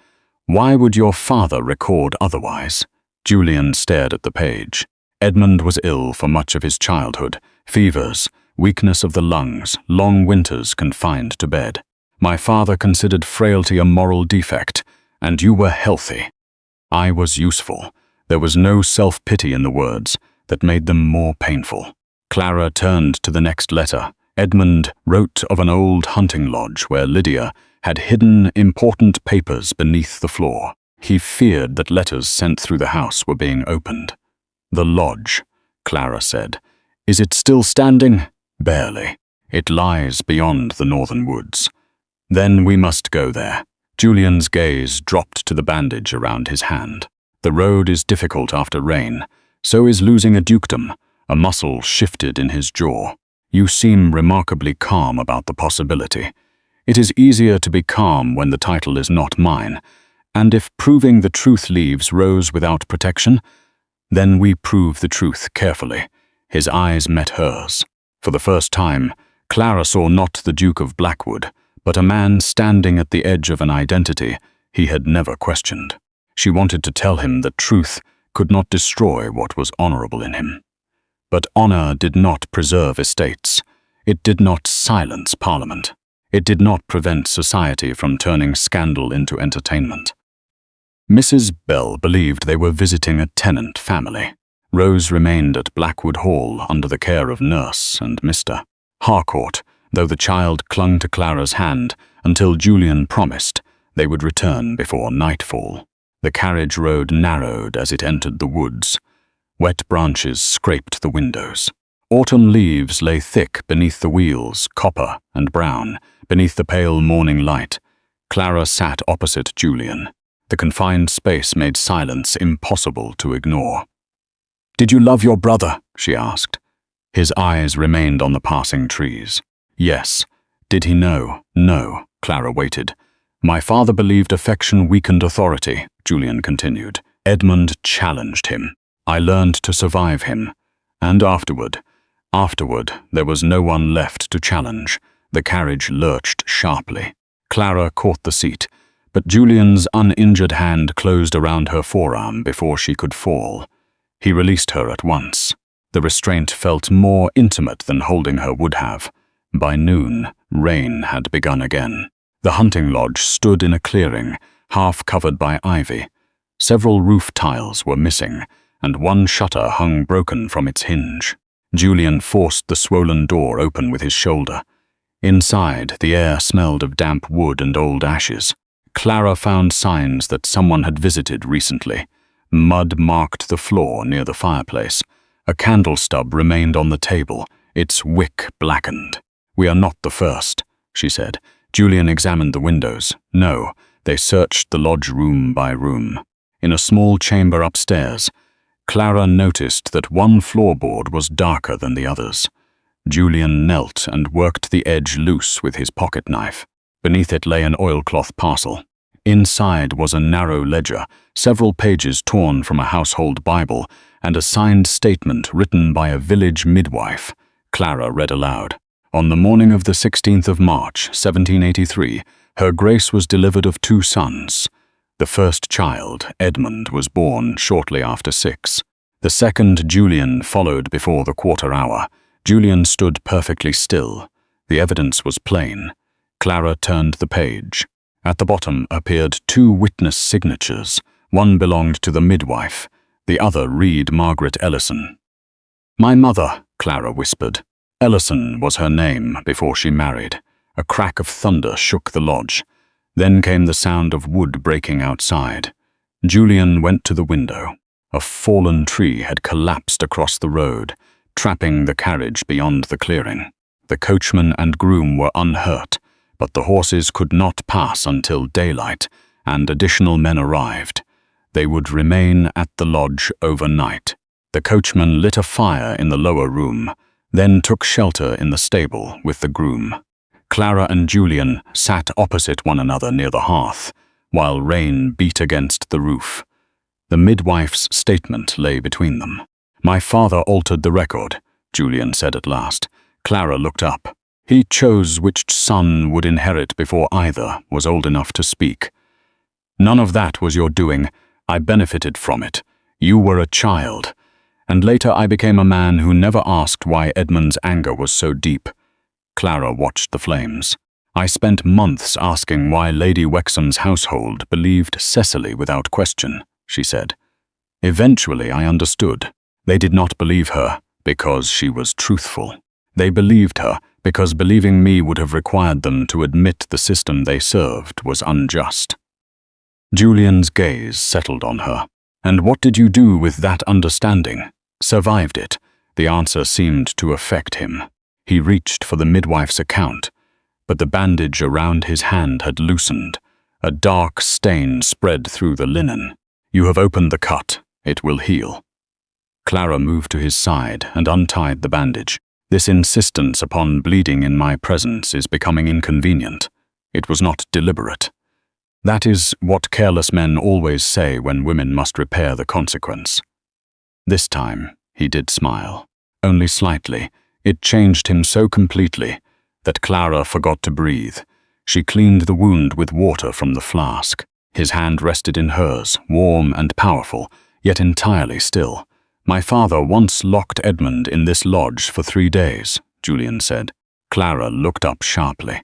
"why would your father record otherwise?" Julian stared at the page. Edmund was ill for much of his childhood. Fevers, weakness of the lungs, long winters confined to bed. My father considered frailty a moral defect, and you were healthy. I was useful. There was no self-pity in the words that made them more painful. Clara turned to the next letter. Edmund wrote of an old hunting lodge where Lydia had hidden important papers beneath the floor. He feared that letters sent through the house were being opened. "The lodge," Clara said. "Is it still standing?" "Barely. It lies beyond the northern woods." "Then we must go there." Julian's gaze dropped to the bandage around his hand. "The road is difficult after rain. So is losing a dukedom." A muscle shifted in his jaw. "You seem remarkably calm about the possibility." "It is easier to be calm when the title is not mine. And if proving the truth leaves Rose without protection, then we prove the truth carefully." His eyes met hers. For the first time, Clara saw not the Duke of Blackwood, but a man standing at the edge of an identity he had never questioned. She wanted to tell him that truth could not destroy what was honorable in him. But honor did not preserve estates. It did not silence Parliament. It did not prevent society from turning scandal into entertainment. Mrs. Bell believed they were visiting a tenant family. Rose remained at Blackwood Hall under the care of nurse and Mr. Harcourt, though the child clung to Clara's hand until Julian promised they would return before nightfall. The carriage road narrowed as it entered the woods. Wet branches scraped the windows. Autumn leaves lay thick beneath the wheels, copper and brown, beneath the pale morning light. Clara sat opposite Julian. The confined space made silence impossible to ignore. "Did you love your brother?" she asked. His eyes remained on the passing trees. "Yes." "Did he know?" "No." Clara waited. "My father believed affection weakened authority," Julian continued. "Edmund challenged him. I learned to survive him. And afterward, there was no one left to challenge." The carriage lurched sharply. Clara caught the seat, but Julian's uninjured hand closed around her forearm before she could fall. He released her at once. The restraint felt more intimate than holding her would have. By noon, rain had begun again. The hunting lodge stood in a clearing, half covered by ivy. Several roof tiles were missing, and one shutter hung broken from its hinge. Julian forced the swollen door open with his shoulder. Inside, the air smelled of damp wood and old ashes. Clara found signs that someone had visited recently. Mud marked the floor near the fireplace. A candle stub remained on the table, its wick blackened. "We are not the first," she said. Julian examined the windows. No, they searched the lodge room by room. In a small chamber upstairs, Clara noticed that one floorboard was darker than the others. Julian knelt and worked the edge loose with his pocket knife. Beneath it lay an oilcloth parcel. Inside was a narrow ledger, several pages torn from a household Bible, and a signed statement written by a village midwife. Clara read aloud. On the morning of the 16th of March, 1783, Her Grace was delivered of 2 sons. The first child, Edmund, was born shortly after 6. The second, Julian, followed before the quarter hour. Julian stood perfectly still. The evidence was plain. Clara turned the page. At the bottom appeared 2 witness signatures. One belonged to the midwife, the other read Margaret Ellison. "My mother," Clara whispered. Ellison was her name before she married. A crack of thunder shook the lodge. Then came the sound of wood breaking outside. Julian went to the window. A fallen tree had collapsed across the road, trapping the carriage beyond the clearing. The coachman and groom were unhurt, but the horses could not pass until daylight, and additional men arrived. They would remain at the lodge overnight. The coachman lit a fire in the lower room, then took shelter in the stable with the groom. Clara and Julian sat opposite one another near the hearth, while rain beat against the roof. The midwife's statement lay between them. "My father altered the record," Julian said at last. Clara looked up. "He chose which son would inherit before either was old enough to speak. None of that was your doing. I benefited from it. You were a child. And later I became a man who never asked why Edmund's anger was so deep." Clara watched the flames. "I spent months asking why Lady Wexham's household believed Cecily without question," she said. "Eventually I understood. They did not believe her because she was truthful. They believed her because believing me would have required them to admit the system they served was unjust." Julian's gaze settled on her. "And what did you do with that understanding? Survived it?" The answer seemed to affect him. He reached for the midwife's account, but the bandage around his hand had loosened. A dark stain spread through the linen. "You have opened the cut. It will heal." Clara moved to his side and untied the bandage. "This insistence upon bleeding in my presence is becoming inconvenient. It was not deliberate. That is what careless men always say when women must repair the consequence." This time, he did smile. Only slightly. It changed him so completely that Clara forgot to breathe. She cleaned the wound with water from the flask. His hand rested in hers, warm and powerful, yet entirely still. "My father once locked Edmund in this lodge for 3 days, Julian said. Clara looked up sharply.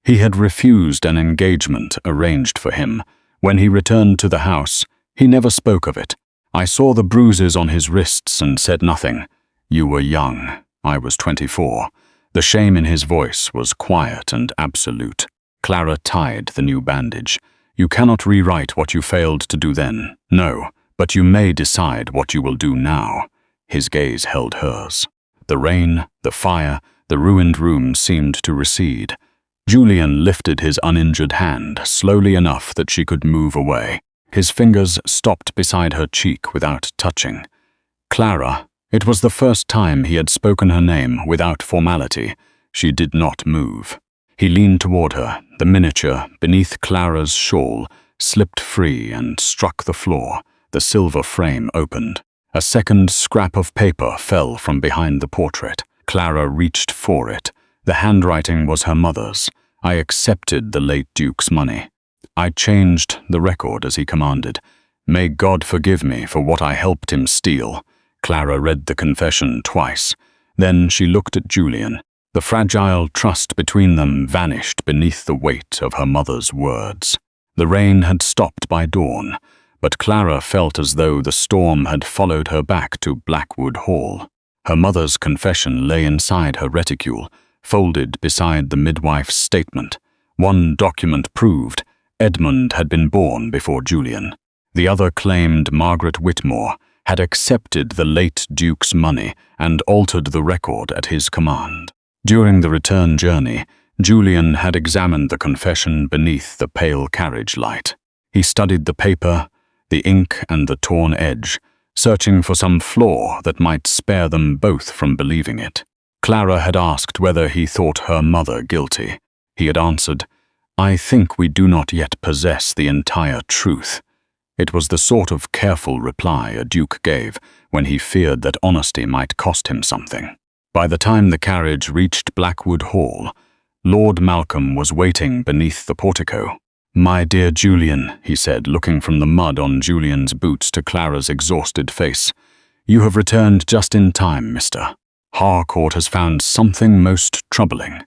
He had refused an engagement arranged for him. When he returned to the house, he never spoke of it. I saw the bruises on his wrists and said nothing. You were young. I was 24. The shame in his voice was quiet and absolute. Clara tied the new bandage. You cannot rewrite what you failed to do then. No, but you may decide what you will do now. His gaze held hers. The rain, the fire, the ruined room seemed to recede. Julian lifted his uninjured hand slowly enough that she could move away. His fingers stopped beside her cheek without touching. Clara. It was the first time he had spoken her name without formality. She did not move. He leaned toward her. The miniature, beneath Clara's shawl, slipped free and struck the floor. The silver frame opened. A second scrap of paper fell from behind the portrait. Clara reached for it. The handwriting was her mother's. I accepted the late Duke's money. I changed the record as he commanded. May God forgive me for what I helped him steal. Clara read the confession twice. Then she looked at Julian. The fragile trust between them vanished beneath the weight of her mother's words. The rain had stopped by dawn, but Clara felt as though the storm had followed her back to Blackwood Hall. Her mother's confession lay inside her reticule, folded beside the midwife's statement. One document proved Edmund had been born before Julian. The other claimed Margaret Whitmore had accepted the late Duke's money and altered the record at his command. During the return journey, Julian had examined the confession beneath the pale carriage light. He studied the paper, the ink and the torn edge, searching for some flaw that might spare them both from believing it. Clara had asked whether he thought her mother guilty. He had answered, "I think we do not yet possess the entire truth." It was the sort of careful reply a duke gave when he feared that honesty might cost him something. By the time the carriage reached Blackwood Hall, Lord Malcolm was waiting beneath the portico. "My dear Julian," he said, looking from the mud on Julian's boots to Clara's exhausted face, "you have returned just in time, Mr. Harcourt has found something most troubling."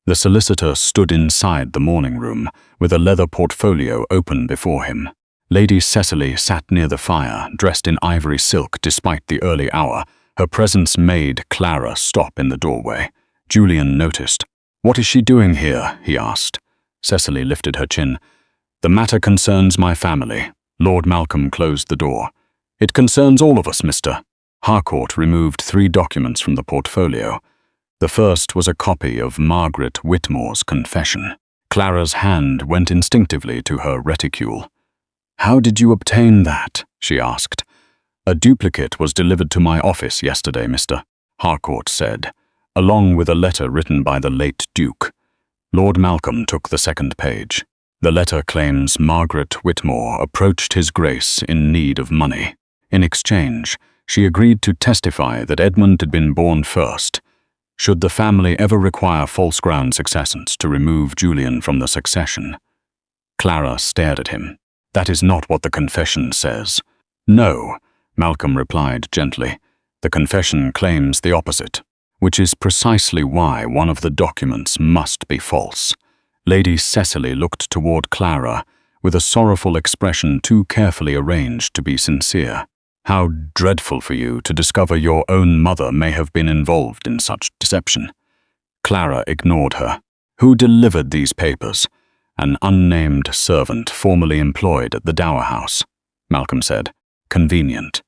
The solicitor stood inside the morning room, with a leather portfolio open before him. Lady Cecily sat near the fire, dressed in ivory silk despite the early hour. Her presence made Clara stop in the doorway. Julian noticed. "What is she doing here?" he asked. Cecily lifted her chin. "The matter concerns my family." Lord Malcolm closed the door. "It concerns all of us, Mr." Harcourt removed 3 documents from the portfolio. The first was a copy of Margaret Whitmore's confession. Clara's hand went instinctively to her reticule. "How did you obtain that?" she asked. "A duplicate was delivered to my office yesterday, Mr." Harcourt said, along with a letter written by the late Duke. Lord Malcolm took the second page. The letter claims Margaret Whitmore approached His Grace in need of money. In exchange, she agreed to testify that Edmund had been born first. Should the family ever require false ground successants to remove Julian from the succession? Clara stared at him. "That is not what the confession says." "No," Malcolm replied gently. "The confession claims the opposite, which is precisely why one of the documents must be false." Lady Cecily looked toward Clara with a sorrowful expression too carefully arranged to be sincere. "How dreadful for you to discover your own mother may have been involved in such deception." Clara ignored her. "Who delivered these papers?" "An unnamed servant formerly employed at the Dower House," Malcolm said. "Convenient.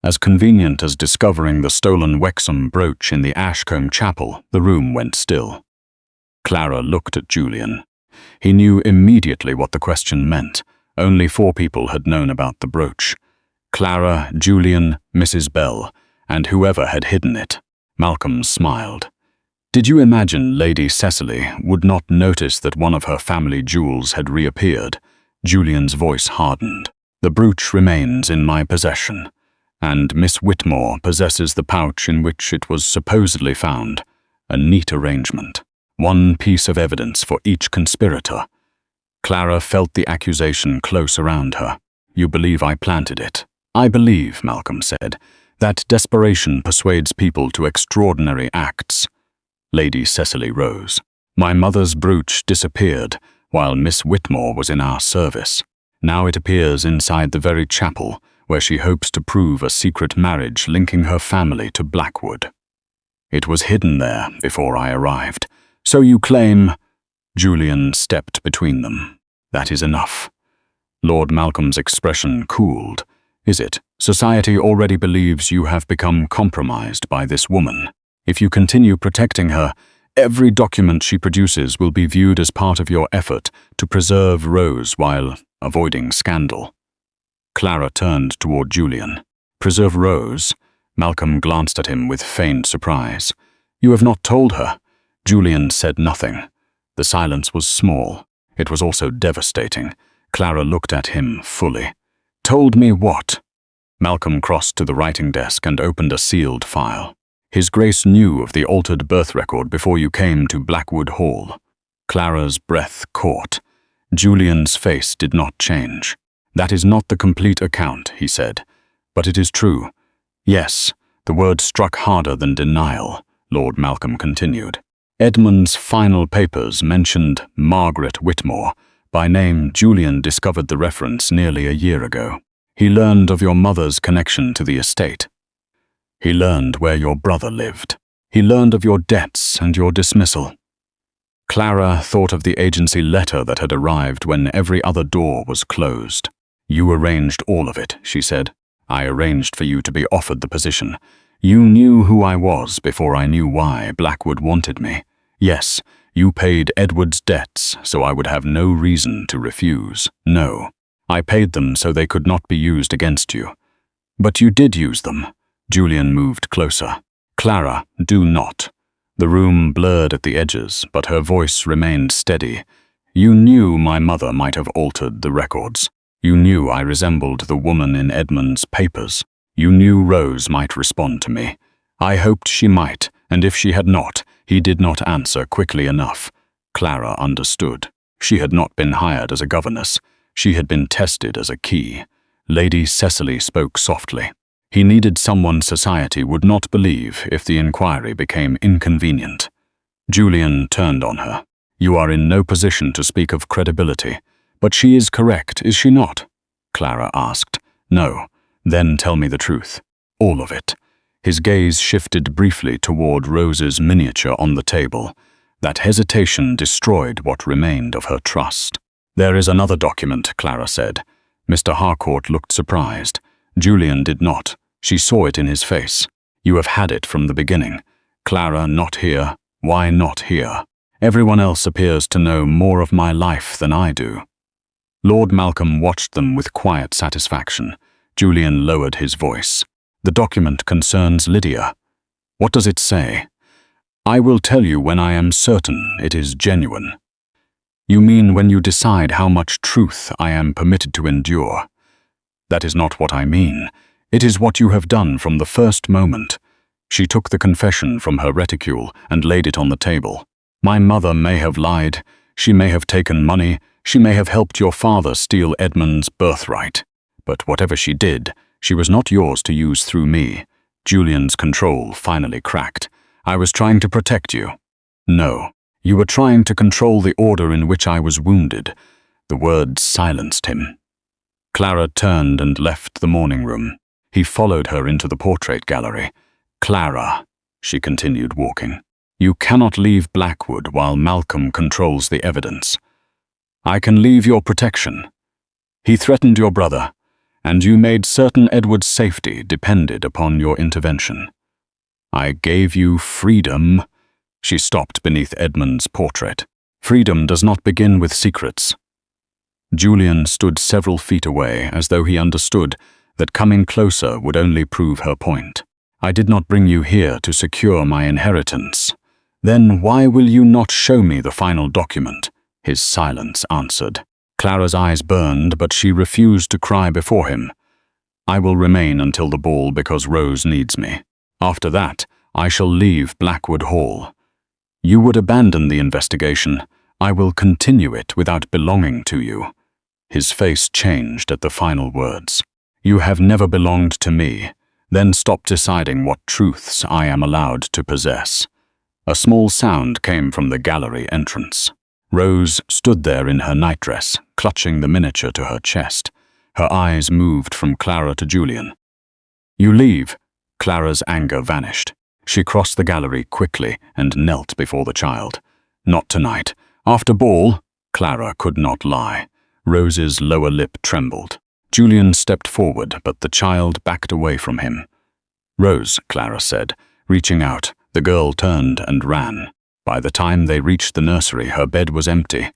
As convenient as discovering the stolen Wexham brooch in the Ashcombe chapel." The room went still. Clara looked at Julian. He knew immediately what the question meant. Only 4 people had known about the brooch. Clara, Julian, Mrs. Bell, and whoever had hidden it. Malcolm smiled. "Did you imagine Lady Cecily would not notice that one of her family jewels had reappeared?" Julian's voice hardened. "The brooch remains in my possession, and Miss Whitmore possesses the pouch in which it was supposedly found. A neat arrangement. 1 piece of evidence for each conspirator." Clara felt the accusation close around her. "You believe I planted it?" "I believe," Malcolm said, "that desperation persuades people to extraordinary acts." Lady Cecily rose. "My mother's brooch disappeared while Miss Whitmore was in our service. Now it appears inside the very chapel where she hopes to prove a secret marriage linking her family to Blackwood. It was hidden there before I arrived. So you claim—" Julian stepped between them. "That is enough." Lord Malcolm's expression cooled. "Is it? Society already believes you have become compromised by this woman. If you continue protecting her, every document she produces will be viewed as part of your effort to preserve Rose while avoiding scandal." Clara turned toward Julian. "Preserve Rose?" Malcolm glanced at him with feigned surprise. "You have not told her?" Julian said nothing. The silence was small. It was also devastating. Clara looked at him fully. "Told me what?" Malcolm crossed to the writing desk and opened a sealed file. "His Grace knew of the altered birth record before you came to Blackwood Hall." Clara's breath caught. Julian's face did not change. "That is not the complete account," he said, "but it is true." "Yes," the word struck harder than denial, Lord Malcolm continued. "Edmund's final papers mentioned Margaret Whitmore. By name, Julian discovered the reference nearly a year ago. He learned of your mother's connection to the estate. He learned where your brother lived. He learned of your debts and your dismissal." Clara thought of the agency letter that had arrived when every other door was closed. "You arranged all of it," she said. "I arranged for you to be offered the position. You knew who I was before I knew why Blackwood wanted me. Yes, you paid Edward's debts, so I would have no reason to refuse. No, I paid them so they could not be used against you. But you did use them. Julian moved closer. Clara, do not. The room blurred at the edges, but her voice remained steady. You knew my mother might have altered the records. You knew I resembled the woman in Edmund's papers. You knew Rose might respond to me. I hoped she might, and if she had not, he did not answer quickly enough. Clara understood. She had not been hired as a governess. She had been tested as a key. Lady Cecily spoke softly. He needed someone society would not believe if the inquiry became inconvenient. Julian turned on her. You are in no position to speak of credibility. But she is correct, is she not? Clara asked. No. Then tell me the truth. All of it. His gaze shifted briefly toward Rose's miniature on the table. That hesitation destroyed what remained of her trust. There is another document, Clara said. Mr. Harcourt looked surprised. Julian did not. She saw it in his face. You have had it from the beginning. Clara, not here. Why not here? Everyone else appears to know more of my life than I do. Lord Malcolm watched them with quiet satisfaction. Julian lowered his voice. The document concerns Lydia. What does it say? I will tell you when I am certain it is genuine. You mean when you decide how much truth I am permitted to endure? That is not what I mean. It is what you have done from the first moment. She took the confession from her reticule and laid it on the table. My mother may have lied. She may have taken money. She may have helped your father steal Edmund's birthright. But whatever she did, she was not yours to use through me. Julian's control finally cracked. I was trying to protect you. No, you were trying to control the order in which I was wounded. The words silenced him. Clara turned and left the morning room. He followed her into the portrait gallery. Clara, she continued walking, you cannot leave Blackwood while Malcolm controls the evidence. I can leave your protection. He threatened your brother, and you made certain Edward's safety depended upon your intervention. I gave you freedom. She stopped beneath Edmund's portrait. Freedom does not begin with secrets. Julian stood several feet away as though he understood that coming closer would only prove her point. I did not bring you here to secure my inheritance. Then why will you not show me the final document? His silence answered. Clara's eyes burned, but she refused to cry before him. I will remain until the ball because Rose needs me. After that, I shall leave Blackwood Hall. You would abandon the investigation. I will continue it without belonging to you. His face changed at the final words. You have never belonged to me. Then stop deciding what truths I am allowed to possess. A small sound came from the gallery entrance. Rose stood there in her nightdress, clutching the miniature to her chest. Her eyes moved from Clara to Julian. You leave. Clara's anger vanished. She crossed the gallery quickly and knelt before the child. Not tonight. After ball, Clara could not lie. Rose's lower lip trembled. Julian stepped forward, but the child backed away from him. Rose, Clara said. Reaching out, the girl turned and ran. By the time they reached the nursery, her bed was empty.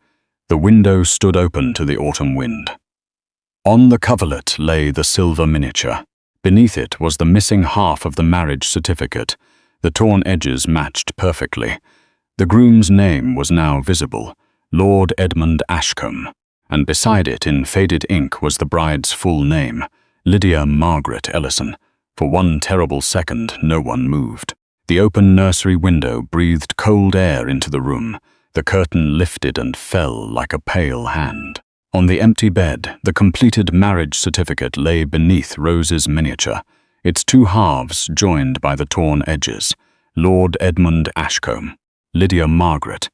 The window stood open to the autumn wind. On the coverlet lay the silver miniature. Beneath it was the missing half of the marriage certificate. The torn edges matched perfectly. The groom's name was now visible, Lord Edmund Ashcombe, and beside it in faded ink was the bride's full name, Lydia Margaret Ellison. For one terrible second, no one moved. The open nursery window breathed cold air into the room. The curtain lifted and fell like a pale hand. On the empty bed, the completed marriage certificate lay beneath Rose's miniature, its two halves joined by the torn edges. Lord Edmund Ashcombe, Lydia Margaret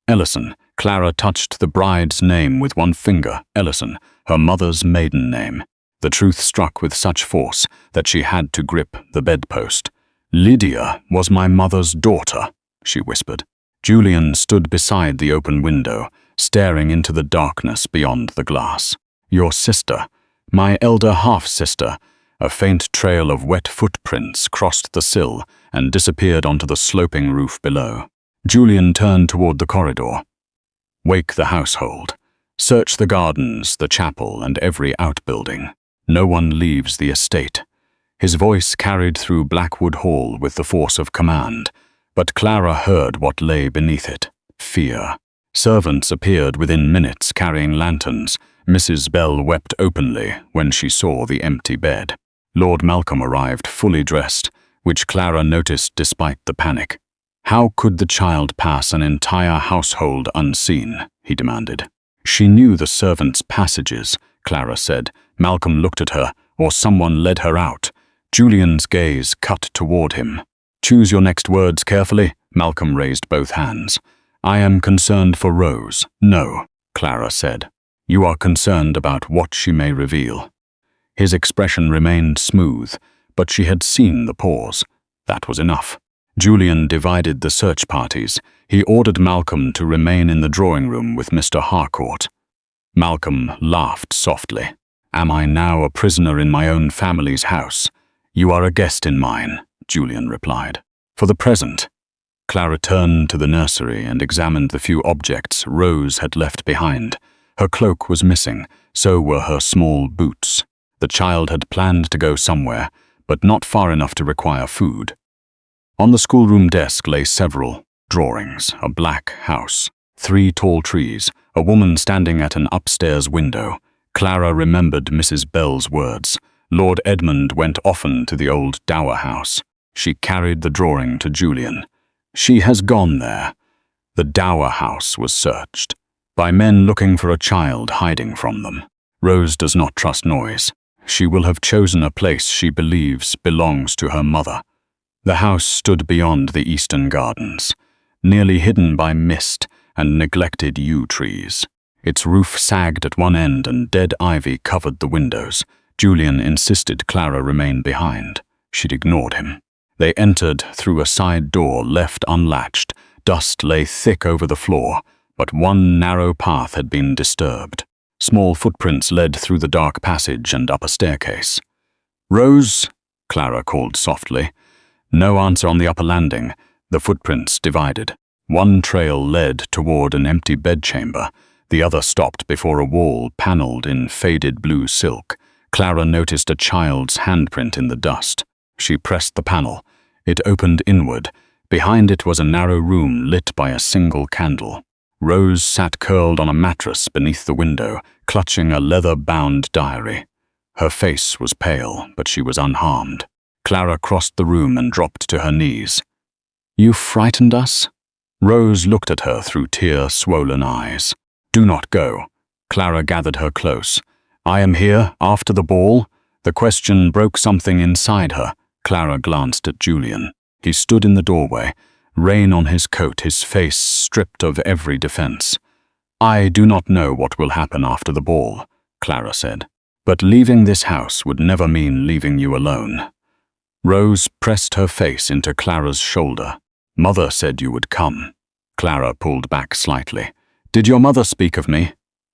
Ellison. Clara touched the bride's name with one finger, Ellison, her mother's maiden name. The truth struck with such force that she had to grip the bedpost. Lydia was my mother's daughter, she whispered. Julian stood beside the open window, staring into the darkness beyond the glass. Your sister, my elder half-sister. A faint trail of wet footprints crossed the sill and disappeared onto the sloping roof below. Julian turned toward the corridor. Wake the household. Search the gardens, the chapel, and every outbuilding. No one leaves the estate. His voice carried through Blackwood Hall with the force of command, but Clara heard what lay beneath it: fear. Servants appeared within minutes carrying lanterns. Mrs. Bell wept openly when she saw the empty bed. Lord Malcolm arrived fully dressed, which Clara noticed despite the panic. "How could the child pass an entire household unseen?" he demanded. "She knew the servants' passages," Clara said. Malcolm looked at her, "Or someone led her out." Julian's gaze cut toward him. "Choose your next words carefully." Malcolm raised both hands. "I am concerned for Rose." "No," Clara said. "You are concerned about what she may reveal." His expression remained smooth, but she had seen the pause. That was enough. Julian divided the search parties. He ordered Malcolm to remain in the drawing room with Mr. Harcourt. Malcolm laughed softly. "Am I now a prisoner in my own family's house?" "You are a guest in mine," Julian replied. "For the present." Clara turned to the nursery and examined the few objects Rose had left behind. Her cloak was missing, so were her small boots. The child had planned to go somewhere, but not far enough to require food. On the schoolroom desk lay several drawings: a black house, 3 tall trees, a woman standing at an upstairs window. Clara remembered Mrs. Bell's words. Lord Edmund went often to the old dower house. She carried the drawing to Julian. "She has gone there." The dower house was searched by men looking for a child hiding from them. Rose does not trust noise. She will have chosen a place she believes belongs to her mother. The house stood beyond the eastern gardens, nearly hidden by mist and neglected yew trees. Its roof sagged at one end and dead ivy covered the windows. Julian insisted Clara remain behind. She'd ignored him. They entered through a side door left unlatched. Dust lay thick over the floor, but one narrow path had been disturbed. Small footprints led through the dark passage and up a staircase. "Rose," Clara called softly. No answer on the upper landing. The footprints divided. One trail led toward an empty bedchamber. The other stopped before a wall paneled in faded blue silk. Clara noticed a child's handprint in the dust. She pressed the panel. It opened inward. Behind it was a narrow room lit by a single candle. Rose sat curled on a mattress beneath the window, clutching a leather-bound diary. Her face was pale, but she was unharmed. Clara crossed the room and dropped to her knees. "You frightened us?" Rose looked at her through tear-swollen eyes. "Do not go." Clara gathered her close. "I am here after the ball." The question broke something inside her. Clara glanced at Julian. He stood in the doorway, rain on his coat, his face stripped of every defense. "I do not know what will happen after the ball," Clara said, "but leaving this house would never mean leaving you alone." Rose pressed her face into Clara's shoulder. "Mother said you would come." Clara pulled back slightly. "Did your mother speak of me?"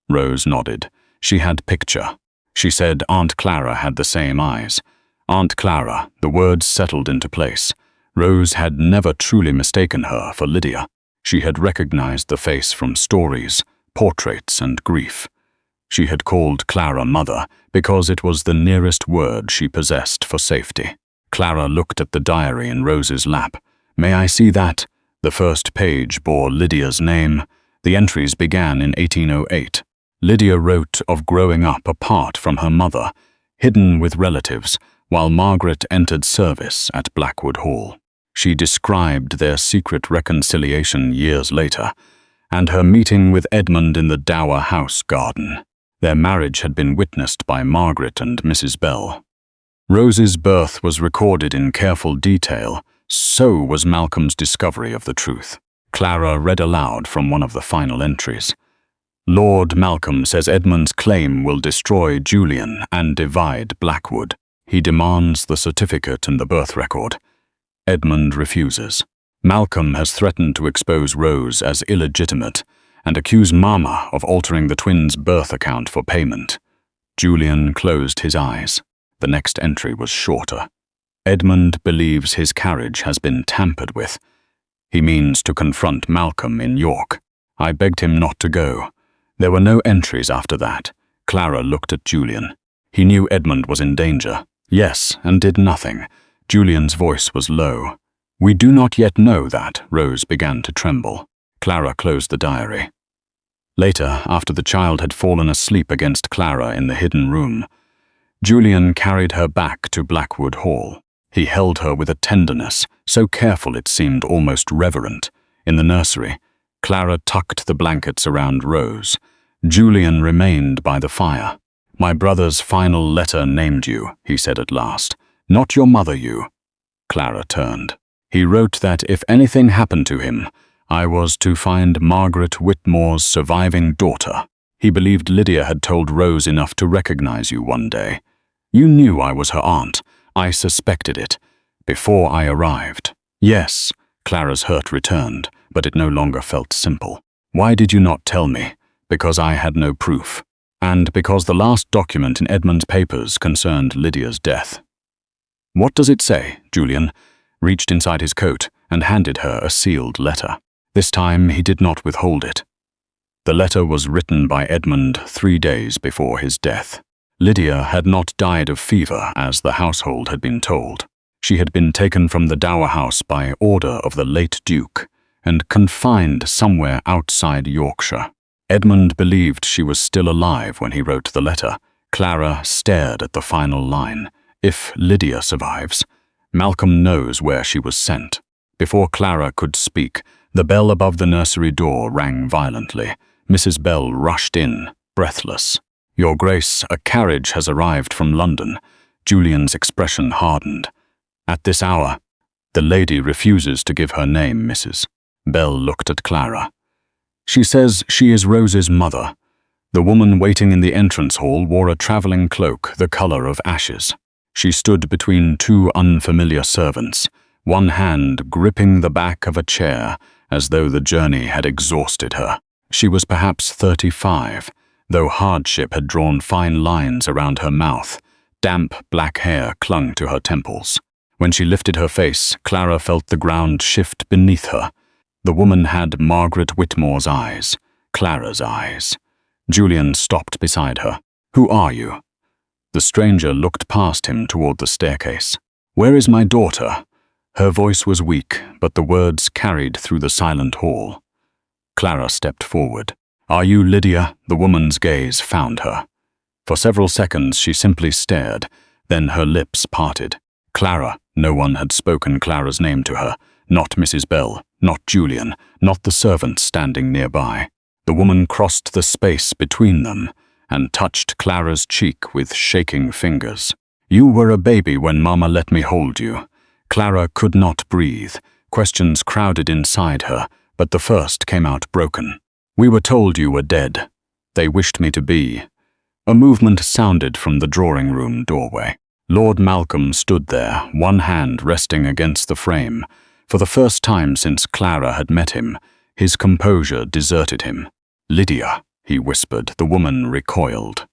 Rose nodded. She had picture. She said Aunt Clara had the same eyes. Aunt Clara, the words settled into place. Rose had never truly mistaken her for Lydia. She had recognized the face from stories, portraits, and grief. She had called Clara mother because it was the nearest word she possessed for safety. Clara looked at the diary in Rose's lap. "May I see that?" The first page bore Lydia's name. The entries began in 1808. Lydia wrote of growing up apart from her mother, hidden with relatives, while Margaret entered service at Blackwood Hall. She described their secret reconciliation years later, and her meeting with Edmund in the Dower House garden. Their marriage had been witnessed by Margaret and Mrs. Bell. Rose's birth was recorded in careful detail, so was Malcolm's discovery of the truth. Clara read aloud from one of the final entries. "Lord Malcolm says Edmund's claim will destroy Julian and divide Blackwood. He demands the certificate and the birth record. Edmund refuses. Malcolm has threatened to expose Rose as illegitimate and accuse Mama of altering the twins' birth account for payment." Julian closed his eyes. The next entry was shorter. "Edmund believes his carriage has been tampered with. He means to confront Malcolm in York. I begged him not to go." There were no entries after that. Clara looked at Julian. He knew Edmund was in danger. Yes, and did nothing. Julian's voice was low. We do not yet know that. Rose began to tremble. Clara closed the diary. Later, after the child had fallen asleep against Clara in the hidden room, Julian carried her back to Blackwood Hall. He held her with a tenderness, so careful it seemed almost reverent. In the nursery, Clara tucked the blankets around Rose. Julian remained by the fire. My brother's final letter named you, he said at last. Not your mother, you. Clara turned. He wrote that if anything happened to him, I was to find Margaret Whitmore's surviving daughter. He believed Lydia had told Rose enough to recognize you one day. You knew I was her aunt. I suspected it. Before I arrived. Yes, Clara's hurt returned, but it no longer felt simple. Why did you not tell me? Because I had no proof. And because the last document in Edmund's papers concerned Lydia's death. What does it say? Julian reached inside his coat and handed her a sealed letter. This time he did not withhold it. The letter was written by Edmund 3 days before his death. Lydia had not died of fever, as the household had been told. She had been taken from the dower house by order of the late Duke and confined somewhere outside Yorkshire. Edmund believed she was still alive when he wrote the letter. Clara stared at the final line. If Lydia survives, Malcolm knows where she was sent. Before Clara could speak, the bell above the nursery door rang violently. Mrs. Bell rushed in, breathless. Your Grace, a carriage has arrived from London. Julian's expression hardened. At this hour, the lady refuses to give her name, Mrs. Bell looked at Clara. She says she is Rose's mother. The woman waiting in the entrance hall wore a traveling cloak the color of ashes. She stood between 2 unfamiliar servants, one hand gripping the back of a chair as though the journey had exhausted her. She was perhaps 35, though hardship had drawn fine lines around her mouth. Damp black hair clung to her temples. When she lifted her face, Clara felt the ground shift beneath her. The woman had Margaret Whitmore's eyes, Clara's eyes. Julian stopped beside her. Who are you? The stranger looked past him toward the staircase. Where is my daughter? Her voice was weak, but the words carried through the silent hall. Clara stepped forward. Are you Lydia? The woman's gaze found her. For several seconds she simply stared, then her lips parted. Clara. No one had spoken Clara's name to her. Not Mrs. Bell, not Julian, not the servants standing nearby. The woman crossed the space between them and touched Clara's cheek with shaking fingers. You were a baby when Mama let me hold you. Clara could not breathe. Questions crowded inside her, but the first came out broken. We were told you were dead. They wished me to be. A movement sounded from the drawing-room doorway. Lord Malcolm stood there, one hand resting against the frame. For the first time since Clara had met him, his composure deserted him. Lydia, he whispered. The woman recoiled.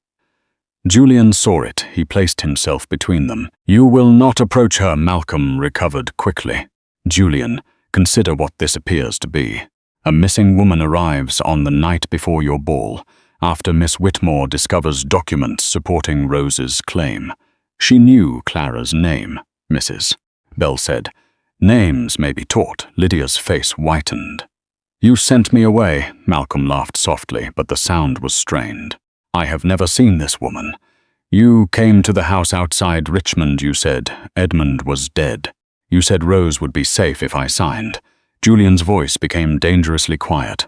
Julian saw it. He placed himself between them. You will not approach her, Malcolm recovered quickly. Julian, consider what this appears to be. A missing woman arrives on the night before your ball, after Miss Whitmore discovers documents supporting Rose's claim. She knew Clara's name, Mrs. Bell said. Names may be taught. Lydia's face whitened. You sent me away, Malcolm laughed softly, but the sound was strained. I have never seen this woman. You came to the house outside Richmond, you said. Edmund was dead. You said Rose would be safe if I signed. Julian's voice became dangerously quiet.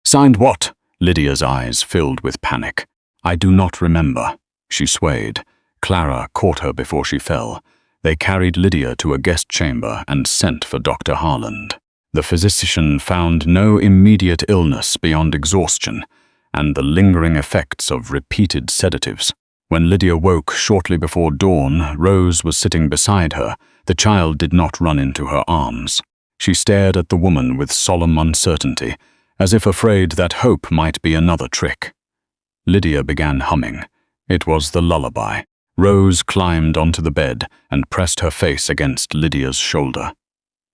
Signed what? Lydia's eyes filled with panic. I do not remember. She swayed. Clara caught her before she fell. They carried Lydia to a guest chamber and sent for Dr. Harland. The physician found no immediate illness beyond exhaustion and the lingering effects of repeated sedatives. When Lydia woke shortly before dawn, Rose was sitting beside her. The child did not run into her arms. She stared at the woman with solemn uncertainty, as if afraid that hope might be another trick. Lydia began humming. It was the lullaby. Rose climbed onto the bed and pressed her face against Lydia's shoulder.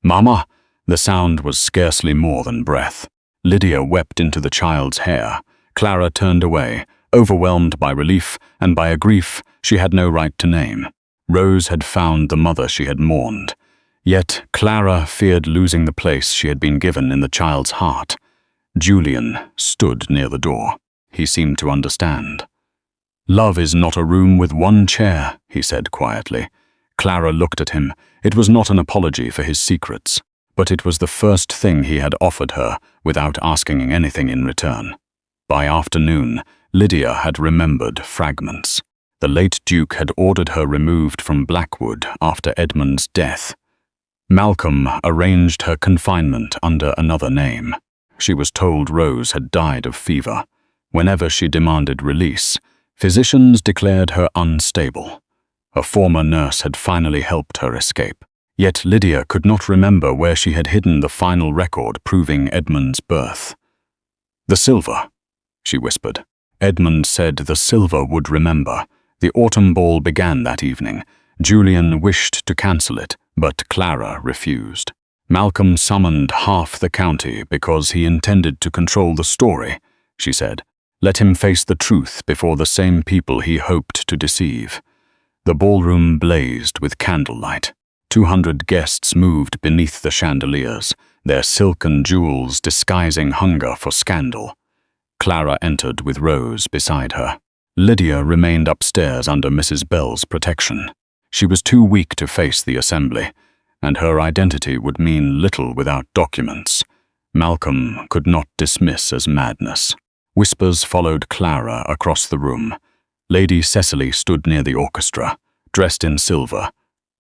Mama! The sound was scarcely more than breath. Lydia wept into the child's hair. Clara turned away, overwhelmed by relief and by a grief she had no right to name. Rose had found the mother she had mourned, yet Clara feared losing the place she had been given in the child's heart. Julian stood near the door. He seemed to understand. "Love is not a room with one chair," he said quietly. Clara looked at him. It was not an apology for his secrets, but it was the first thing he had offered her without asking anything in return. By afternoon, Lydia had remembered fragments. The late Duke had ordered her removed from Blackwood after Edmund's death. Malcolm arranged her confinement under another name. She was told Rose had died of fever. Whenever she demanded release, physicians declared her unstable. A former nurse had finally helped her escape. Yet Lydia could not remember where she had hidden the final record proving Edmund's birth. "The silver," she whispered. Edmund said the silver would remember. The autumn ball began that evening. Julian wished to cancel it, but Clara refused. "Malcolm summoned half the county because he intended to control the story," she said. "Let him face the truth before the same people he hoped to deceive." The ballroom blazed with candlelight. 200 guests moved beneath the chandeliers, their silken jewels disguising hunger for scandal. Clara entered with Rose beside her. Lydia remained upstairs under Mrs. Bell's protection. She was too weak to face the assembly, and her identity would mean little without documents. Malcolm could not dismiss as madness. Whispers followed Clara across the room. Lady Cecily stood near the orchestra, dressed in silver,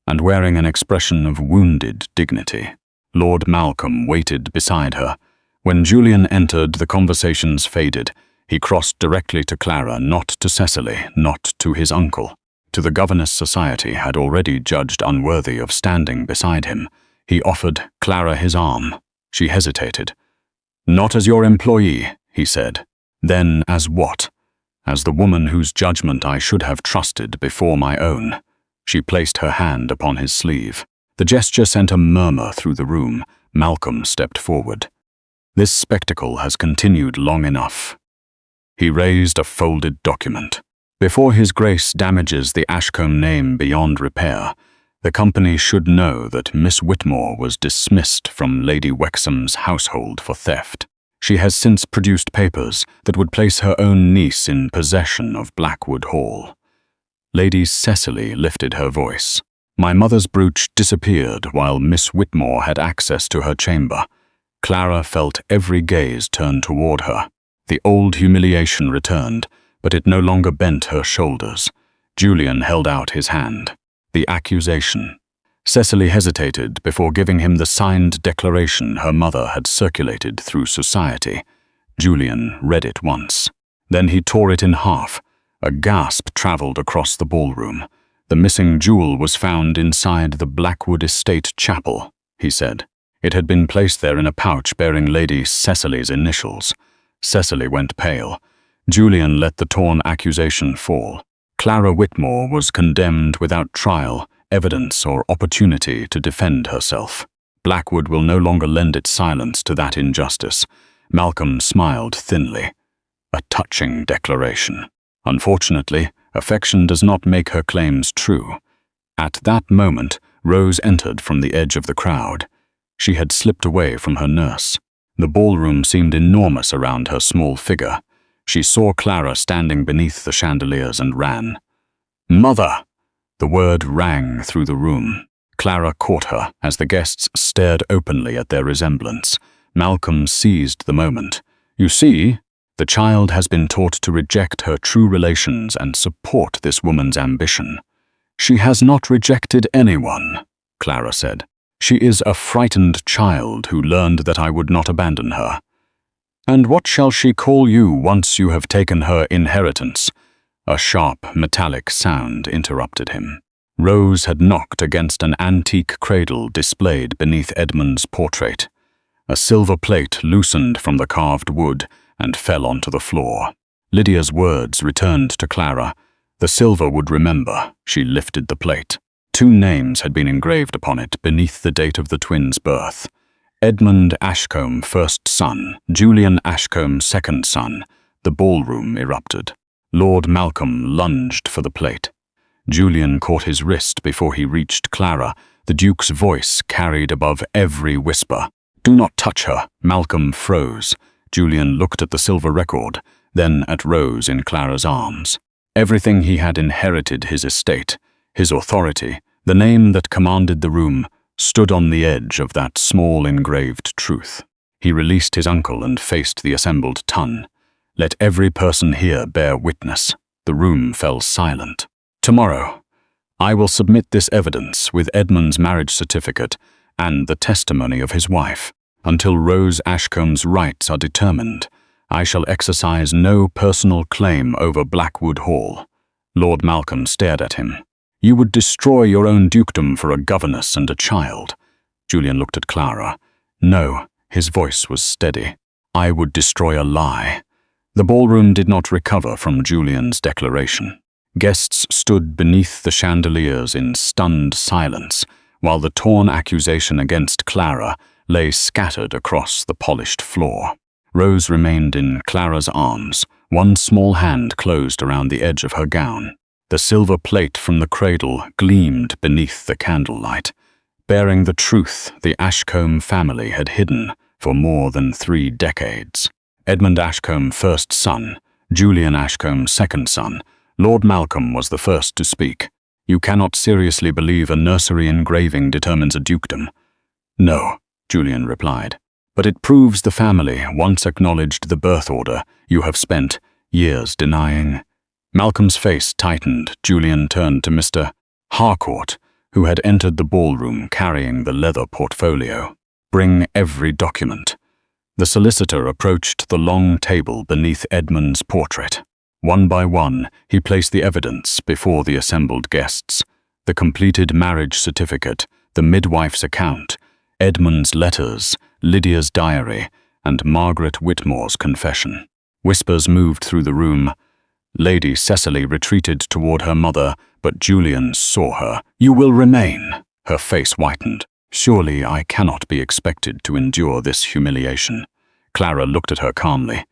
and wearing an expression of wounded dignity. Lord Malcolm waited beside her. When Julian entered, the conversations faded. He crossed directly to Clara, not to Cecily, not to his uncle. To the Governess Society had already judged unworthy of standing beside him. He offered Clara his arm. She hesitated. "Not as your employee," he said. "Then as what?" "As the woman whose judgment I should have trusted before my own." She placed her hand upon his sleeve. The gesture sent a murmur through the room. Malcolm stepped forward. "This spectacle has continued long enough." He raised a folded document. "Before His Grace damages the Ashcombe name beyond repair, the company should know that Miss Whitmore was dismissed from Lady Wexham's household for theft. She has since produced papers that would place her own niece in possession of Blackwood Hall." Lady Cecily lifted her voice. "My mother's brooch disappeared while Miss Whitmore had access to her chamber." Clara felt every gaze turn toward her. The old humiliation returned, but it no longer bent her shoulders. Julian held out his hand. "The accusation." Cecily hesitated before giving him the signed declaration her mother had circulated through society. Julian read it once. Then he tore it in half. A gasp traveled across the ballroom. "The missing jewel was found inside the Blackwood Estate chapel," he said. It had been placed there in a pouch bearing Lady Cecily's initials. Cecily went pale. Julian let the torn accusation fall. Clara Whitmore was condemned without trial, evidence, or opportunity to defend herself. Blackwood will no longer lend its silence to that injustice. Malcolm smiled thinly. A touching declaration. Unfortunately, affection does not make her claims true. At that moment, Rose entered from the edge of the crowd. She had slipped away from her nurse. The ballroom seemed enormous around her small figure. She saw Clara standing beneath the chandeliers and ran. "Mother!" The word rang through the room. Clara caught her as the guests stared openly at their resemblance. Malcolm seized the moment. "You see, the child has been taught to reject her true relations and support this woman's ambition." "She has not rejected anyone," Clara said. "She is a frightened child who learned that I would not abandon her." "And what shall she call you once you have taken her inheritance?" A sharp, metallic sound interrupted him. Rose had knocked against an antique cradle displayed beneath Edmund's portrait. A silver plate loosened from the carved wood and fell onto the floor. Lydia's words returned to Clara. The silver would remember. She lifted the plate. 2 names had been engraved upon it beneath the date of the twins' birth. Edmund Ashcombe, first son, Julian Ashcombe, second son. The ballroom erupted. Lord Malcolm lunged for the plate. Julian caught his wrist before he reached Clara. The Duke's voice carried above every whisper. "Do not touch her." Malcolm froze. Julian looked at the silver record, then at Rose in Clara's arms. Everything he had inherited, his estate, his authority, the name that commanded the room, stood on the edge of that small engraved truth. He released his uncle and faced the assembled ton. "Let every person here bear witness." The room fell silent. "Tomorrow, I will submit this evidence with Edmund's marriage certificate and the testimony of his wife. Until Rose Ashcombe's rights are determined, I shall exercise no personal claim over Blackwood Hall." Lord Malcolm stared at him. "You would destroy your own dukedom for a governess and a child." Julian looked at Clara. "No," his voice was steady. "I would destroy a lie." The ballroom did not recover from Julian's declaration. Guests stood beneath the chandeliers in stunned silence, while the torn accusation against Clara lay scattered across the polished floor. Rose remained in Clara's arms, one small hand closed around the edge of her gown. The silver plate from the cradle gleamed beneath the candlelight, bearing the truth the Ashcombe family had hidden for more than 3 decades. Edmund Ashcombe, first son, Julian Ashcombe, second son. Lord Malcolm was the first to speak. "You cannot seriously believe a nursery engraving determines a dukedom." "No," Julian replied. "But it proves the family once acknowledged the birth order you have spent years denying." Malcolm's face tightened. Julian turned to Mr. Harcourt, who had entered the ballroom carrying the leather portfolio. "Bring every document." The solicitor approached the long table beneath Edmund's portrait. One by one, he placed the evidence before the assembled guests: the completed marriage certificate, the midwife's account, Edmund's letters, Lydia's diary, and Margaret Whitmore's confession. Whispers moved through the room. Lady Cecily retreated toward her mother, but Julian saw her. "You will remain." Her face whitened. "Surely I cannot be expected to endure this humiliation." Clara looked at her calmly.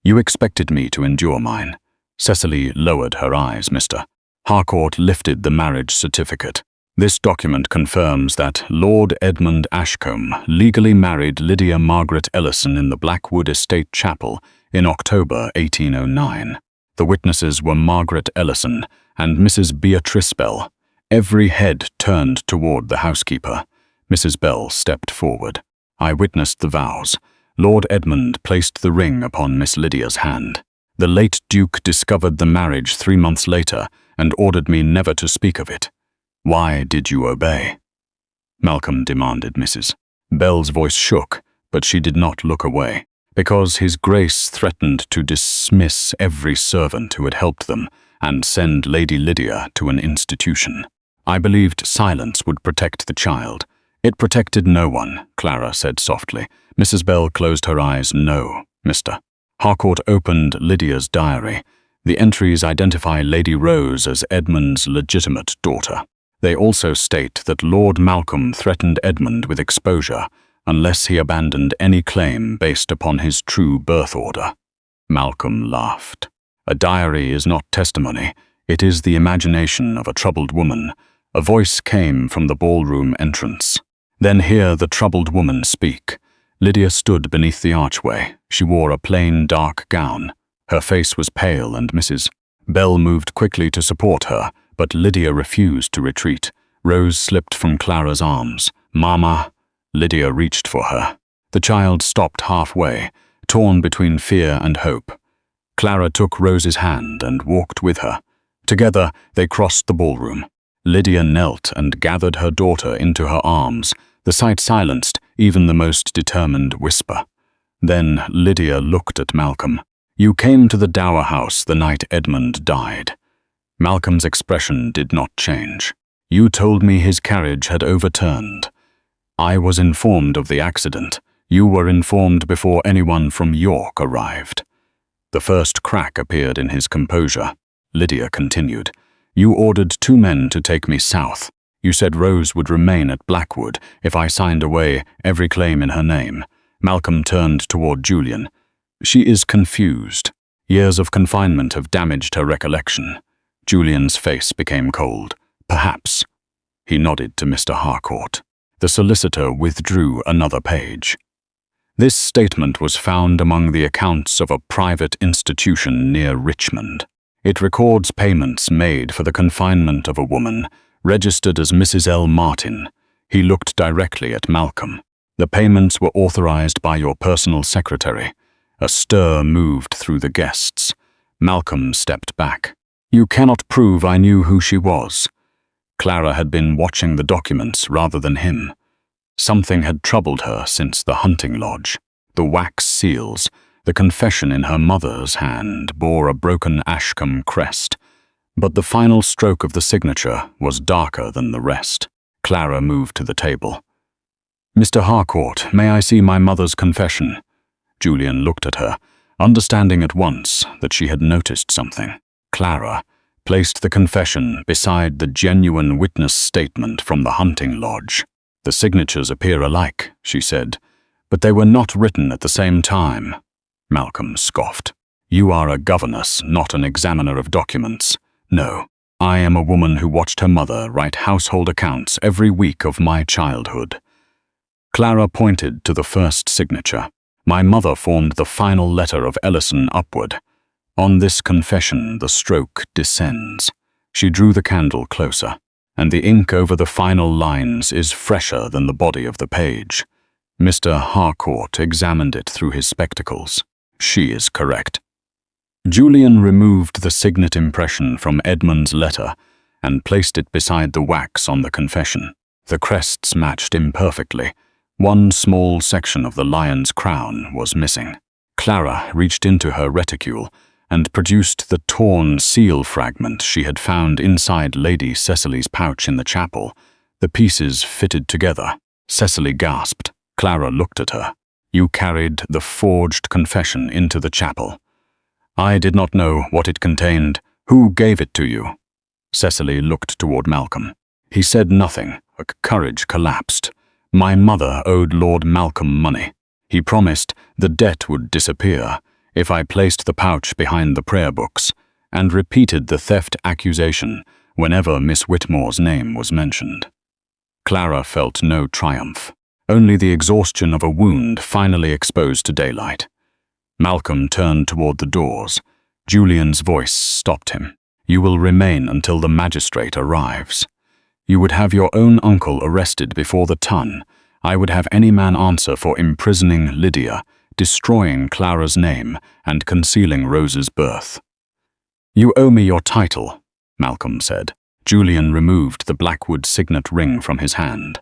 "You expected me to endure mine." Cecily lowered her eyes. Mr. Harcourt lifted the marriage certificate. "This document confirms that Lord Edmund Ashcombe legally married Lydia Margaret Ellison in the Blackwood Estate Chapel in October 1809. The witnesses were Margaret Ellison and Mrs. Beatrice Bell." Every head turned toward the housekeeper. Mrs. Bell stepped forward. "I witnessed the vows. Lord Edmund placed the ring upon Miss Lydia's hand. The late Duke discovered the marriage 3 months later and ordered me never to speak of it." "Why did you obey?" Malcolm demanded. Mrs. Bell's voice shook, but she did not look away. "Because His Grace threatened to dismiss every servant who had helped them and send Lady Lydia to an institution. I believed silence would protect the child." "It protected no one," Clara said softly. Mrs. Bell closed her eyes. "No, Mr. Harcourt opened Lydia's diary. The entries identify Lady Rose as Edmund's legitimate daughter. They also state that Lord Malcolm threatened Edmund with exposure unless he abandoned any claim based upon his true birth order." Malcolm laughed. "A diary is not testimony. It is the imagination of a troubled woman." A voice came from the ballroom entrance. "Then hear the troubled woman speak." Lydia stood beneath the archway. She wore a plain, dark gown. Her face was pale, and Mrs. Bell moved quickly to support her, but Lydia refused to retreat. Rose slipped from Clara's arms. "Mama." Lydia reached for her. The child stopped halfway, torn between fear and hope. Clara took Rose's hand and walked with her. Together, they crossed the ballroom. Lydia knelt and gathered her daughter into her arms. The sight silenced even the most determined whisper. Then Lydia looked at Malcolm. "You came to the Dower House the night Edmund died." Malcolm's expression did not change. "You told me his carriage had overturned. I was informed of the accident. You were informed before anyone from York arrived." The first crack appeared in his composure. Lydia continued. "You ordered 2 men to take me south. You said Rose would remain at Blackwood if I signed away every claim in her name." Malcolm turned toward Julian. "She is confused. Years of confinement have damaged her recollection." Julian's face became cold. Perhaps. He nodded to Mr. Harcourt. The solicitor withdrew another page. This statement was found among the accounts of a private institution near Richmond. It records payments made for the confinement of a woman, registered as Mrs. L. Martin. He looked directly at Malcolm. The payments were authorized by your personal secretary. A stir moved through the guests. Malcolm stepped back. You cannot prove I knew who she was. Clara had been watching the documents rather than him. Something had troubled her since the hunting lodge. The wax seals, the confession in her mother's hand, bore a broken Ashcombe crest, but the final stroke of the signature was darker than the rest. Clara moved to the table. Mr. Harcourt, may I see my mother's confession? Julian looked at her, understanding at once that she had noticed something. Clara placed the confession beside the genuine witness statement from the hunting lodge. The signatures appear alike, she said, but they were not written at the same time. Malcolm scoffed. You are a governess, not an examiner of documents. No, I am a woman who watched her mother write household accounts every week of my childhood. Clara pointed to the first signature. My mother formed the final letter of Ellison upward. On this confession, the stroke descends. She drew the candle closer, and the ink over the final lines is fresher than the body of the page. Mr. Harcourt examined it through his spectacles. She is correct. Julian removed the signet impression from Edmund's letter and placed it beside the wax on the confession. The crests matched imperfectly. One small section of the lion's crown was missing. Clara reached into her reticule and produced the torn seal fragment she had found inside Lady Cecily's pouch in the chapel. The pieces fitted together. Cecily gasped. Clara looked at her. You carried the forged confession into the chapel. I did not know what it contained. Who gave it to you? Cecily looked toward Malcolm. He said nothing. Her courage collapsed. My mother owed Lord Malcolm money. He promised the debt would disappear if I placed the pouch behind the prayer books and repeated the theft accusation whenever Miss Whitmore's name was mentioned. Clara felt no triumph, only the exhaustion of a wound finally exposed to daylight. Malcolm turned toward the doors. Julian's voice stopped him. You will remain until the magistrate arrives. You would have your own uncle arrested before the ton. I would have any man answer for imprisoning Lydia, destroying Clara's name, and concealing Rose's birth. You owe me your title, Malcolm said. Julian removed the Blackwood signet ring from his hand.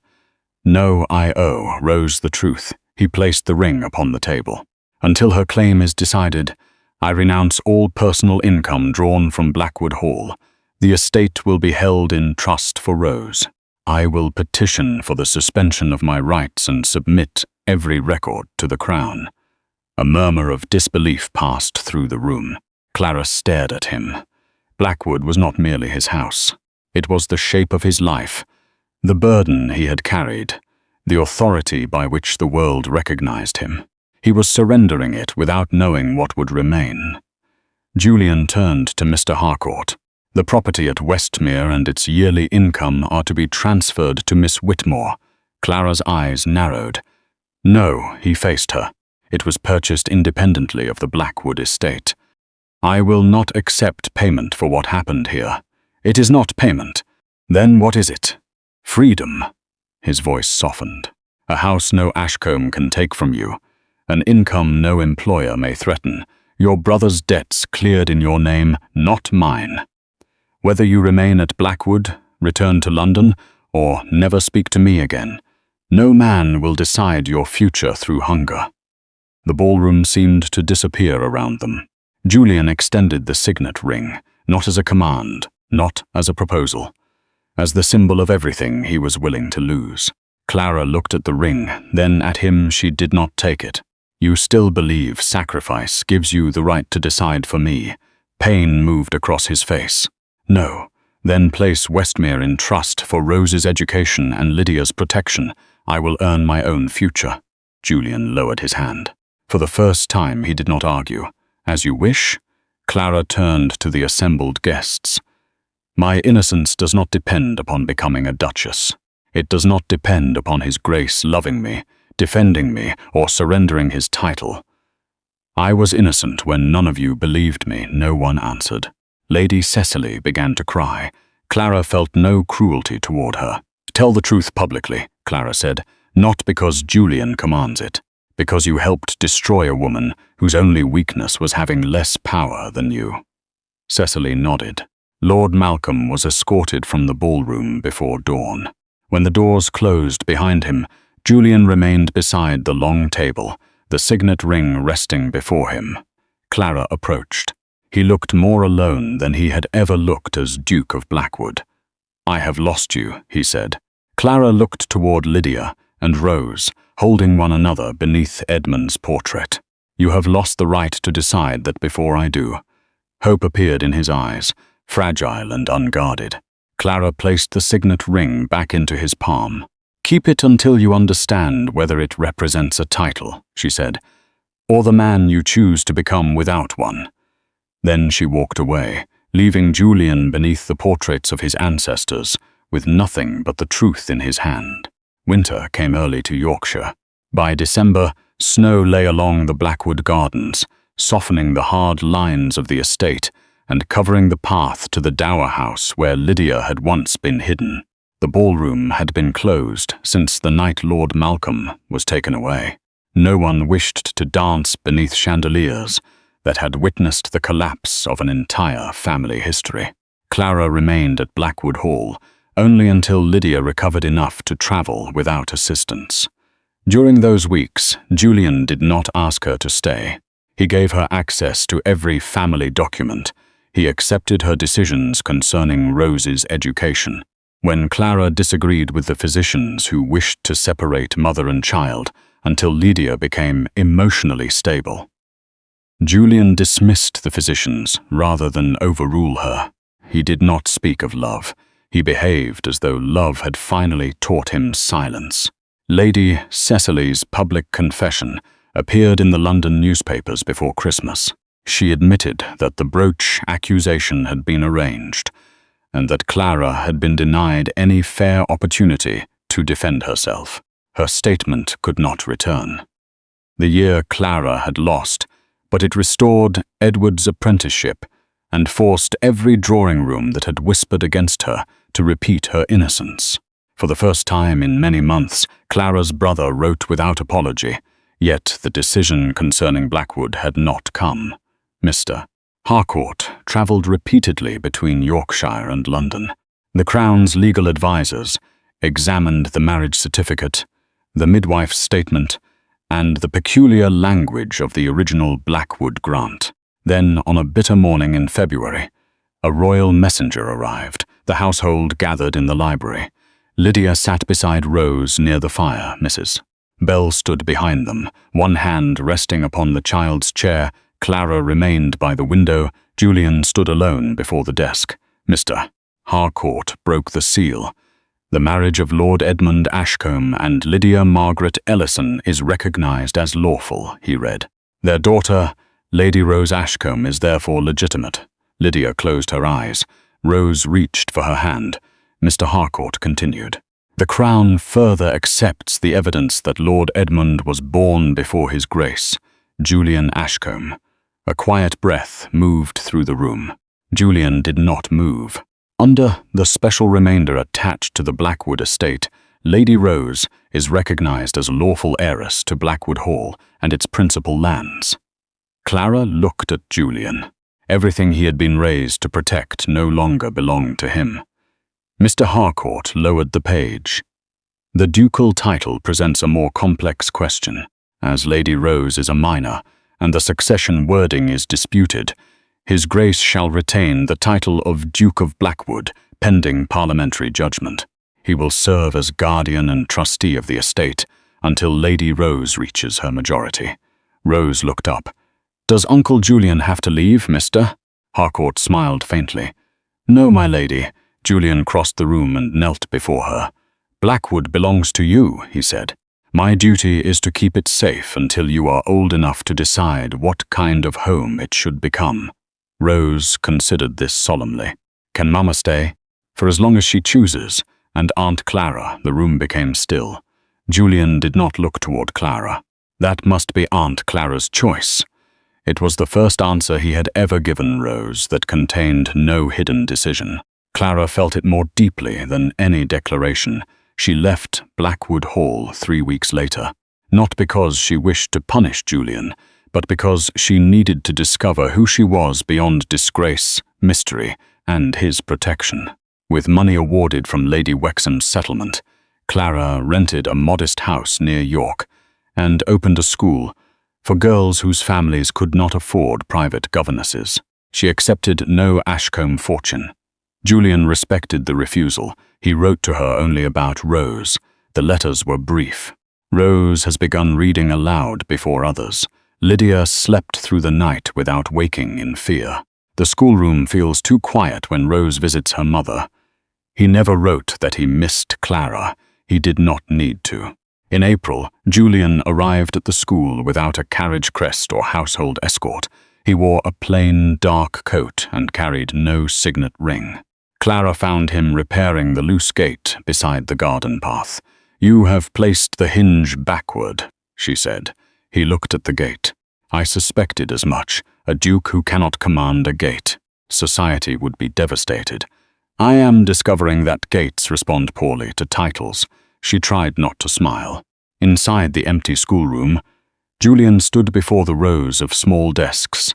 No, I owe Rose the truth. He placed the ring upon the table. Until her claim is decided, I renounce all personal income drawn from Blackwood Hall. The estate will be held in trust for Rose. I will petition for the suspension of my rights and submit every record to the Crown. A murmur of disbelief passed through the room. Clara stared at him. Blackwood was not merely his house. It was the shape of his life, the burden he had carried, the authority by which the world recognized him. He was surrendering it without knowing what would remain. Julian turned to Mr. Harcourt. The property at Westmere and its yearly income are to be transferred to Miss Whitmore. Clara's eyes narrowed. No, he faced her. It was purchased independently of the Blackwood estate. I will not accept payment for what happened here. It is not payment. Then what is it? Freedom. His voice softened. A house no Ashcombe can take from you. An income no employer may threaten. Your brother's debts cleared in your name, not mine. Whether you remain at Blackwood, return to London, or never speak to me again, no man will decide your future through hunger. The ballroom seemed to disappear around them. Julian extended the signet ring, not as a command, not as a proposal, as the symbol of everything he was willing to lose. Clara looked at the ring, then at him. She did not take it. You still believe sacrifice gives you the right to decide for me. Pain moved across his face. No. Then place Westmere in trust for Rose's education and Lydia's protection. I will earn my own future. Julian lowered his hand. For the first time he did not argue. As you wish. Clara turned to the assembled guests. My innocence does not depend upon becoming a duchess. It does not depend upon His Grace loving me, defending me, or surrendering his title. I was innocent when none of you believed me, no one answered. Lady Cecily began to cry. Clara felt no cruelty toward her. Tell the truth publicly, Clara said, not because Julian commands it, because you helped destroy a woman whose only weakness was having less power than you. Cecily nodded. Lord Malcolm was escorted from the ballroom before dawn. When the doors closed behind him, Julian remained beside the long table, the signet ring resting before him. Clara approached. He looked more alone than he had ever looked as Duke of Blackwood. I have lost you, he said. Clara looked toward Lydia and Rose, holding one another beneath Edmund's portrait. You have lost the right to decide that before I do. Hope appeared in his eyes, fragile and unguarded. Clara placed the signet ring back into his palm. Keep it until you understand whether it represents a title, she said, or the man you choose to become without one. Then she walked away, leaving Julian beneath the portraits of his ancestors, with nothing but the truth in his hand. Winter came early to Yorkshire. By December, snow lay along the Blackwood gardens, softening the hard lines of the estate and covering the path to the dower house where Lydia had once been hidden. The ballroom had been closed since the night Lord Malcolm was taken away. No one wished to dance beneath chandeliers that had witnessed the collapse of an entire family history. Clara remained at Blackwood Hall only until Lydia recovered enough to travel without assistance. During those weeks, Julian did not ask her to stay. He gave her access to every family document. He accepted her decisions concerning Rose's education. When Clara disagreed with the physicians who wished to separate mother and child until Lydia became emotionally stable, Julian dismissed the physicians rather than overrule her. He did not speak of love. He behaved as though love had finally taught him silence. Lady Cecily's public confession appeared in the London newspapers before Christmas. She admitted that the Brooch accusation had been arranged, and that Clara had been denied any fair opportunity to defend herself. Her statement could not return. The year Clara had lost, but it restored Edward's apprenticeship and forced every drawing room that had whispered against her to repeat her innocence. For the first time in many months, Clara's brother wrote without apology, yet the decision concerning Blackwood had not come. Mr. Harcourt travelled repeatedly between Yorkshire and London. The Crown's legal advisers examined the marriage certificate, the midwife's statement, and the peculiar language of the original Blackwood grant. Then, on a bitter morning in February, a royal messenger arrived. The household gathered in the library. Lydia sat beside Rose near the fire, Mrs. Bell stood behind them, one hand resting upon the child's chair. Clara remained by the window. Julian stood alone before the desk. Mr. Harcourt broke the seal. The marriage of Lord Edmund Ashcombe and Lydia Margaret Ellison is recognized as lawful, he read. Their daughter, Lady Rose Ashcombe, is therefore legitimate. Lydia closed her eyes. Rose reached for her hand. Mr. Harcourt continued. The Crown further accepts the evidence that Lord Edmund was born before His Grace, Julian Ashcombe. A quiet breath moved through the room. Julian did not move. Under the special remainder attached to the Blackwood estate, Lady Rose is recognized as lawful heiress to Blackwood Hall and its principal lands. Clara looked at Julian. Everything he had been raised to protect no longer belonged to him. Mr. Harcourt lowered the page. The ducal title presents a more complex question. As Lady Rose is a minor, and the succession wording is disputed, His Grace shall retain the title of Duke of Blackwood, pending parliamentary judgment. He will serve as guardian and trustee of the estate until Lady Rose reaches her majority. Rose looked up. Does Uncle Julian have to leave, Mr.? Harcourt smiled faintly. No, my lady. Julian crossed the room and knelt before her. Blackwood belongs to you, he said. My duty is to keep it safe until you are old enough to decide what kind of home it should become. Rose considered this solemnly. Can Mama stay? For as long as she chooses, and Aunt Clara. The room became still. Julian did not look toward Clara. That must be Aunt Clara's choice. It was the first answer he had ever given Rose that contained no hidden decision. Clara felt it more deeply than any declaration. She left Blackwood Hall 3 weeks later, not because she wished to punish Julian, but because she needed to discover who she was beyond disgrace, mystery, and his protection. With money awarded from Lady Wexham's settlement, Clara rented a modest house near York and opened a school for girls whose families could not afford private governesses. She accepted no Ashcombe fortune. Julian respected the refusal. He wrote to her only about Rose. The letters were brief. Rose has begun reading aloud before others. Lydia slept through the night without waking in fear. The schoolroom feels too quiet when Rose visits her mother. He never wrote that he missed Clara. He did not need to. In April, Julian arrived at the school without a carriage crest or household escort. He wore a plain, dark coat and carried no signet ring. Clara found him repairing the loose gate beside the garden path. "You have placed the hinge backward," she said. He looked at the gate. "I suspected as much. A duke who cannot command a gate. Society would be devastated. I am discovering that gates respond poorly to titles." She tried not to smile. Inside the empty schoolroom, Julian stood before the rows of small desks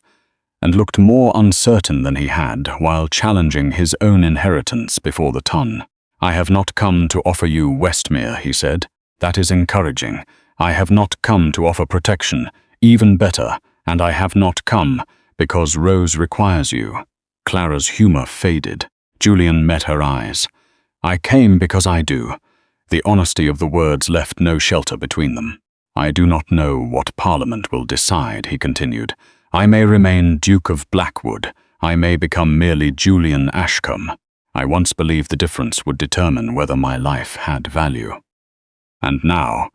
and looked more uncertain than he had while challenging his own inheritance before the ton. "I have not come to offer you Westmere," he said. "That is encouraging. I have not come to offer protection, even better, and I have not come because Rose requires you." Clara's humor faded. Julian met her eyes. "I came because I do." The honesty of the words left no shelter between them. "I do not know what Parliament will decide," he continued. "I may remain Duke of Blackwood. I may become merely Julian Ashcombe. I once believed the difference would determine whether my life had value. And now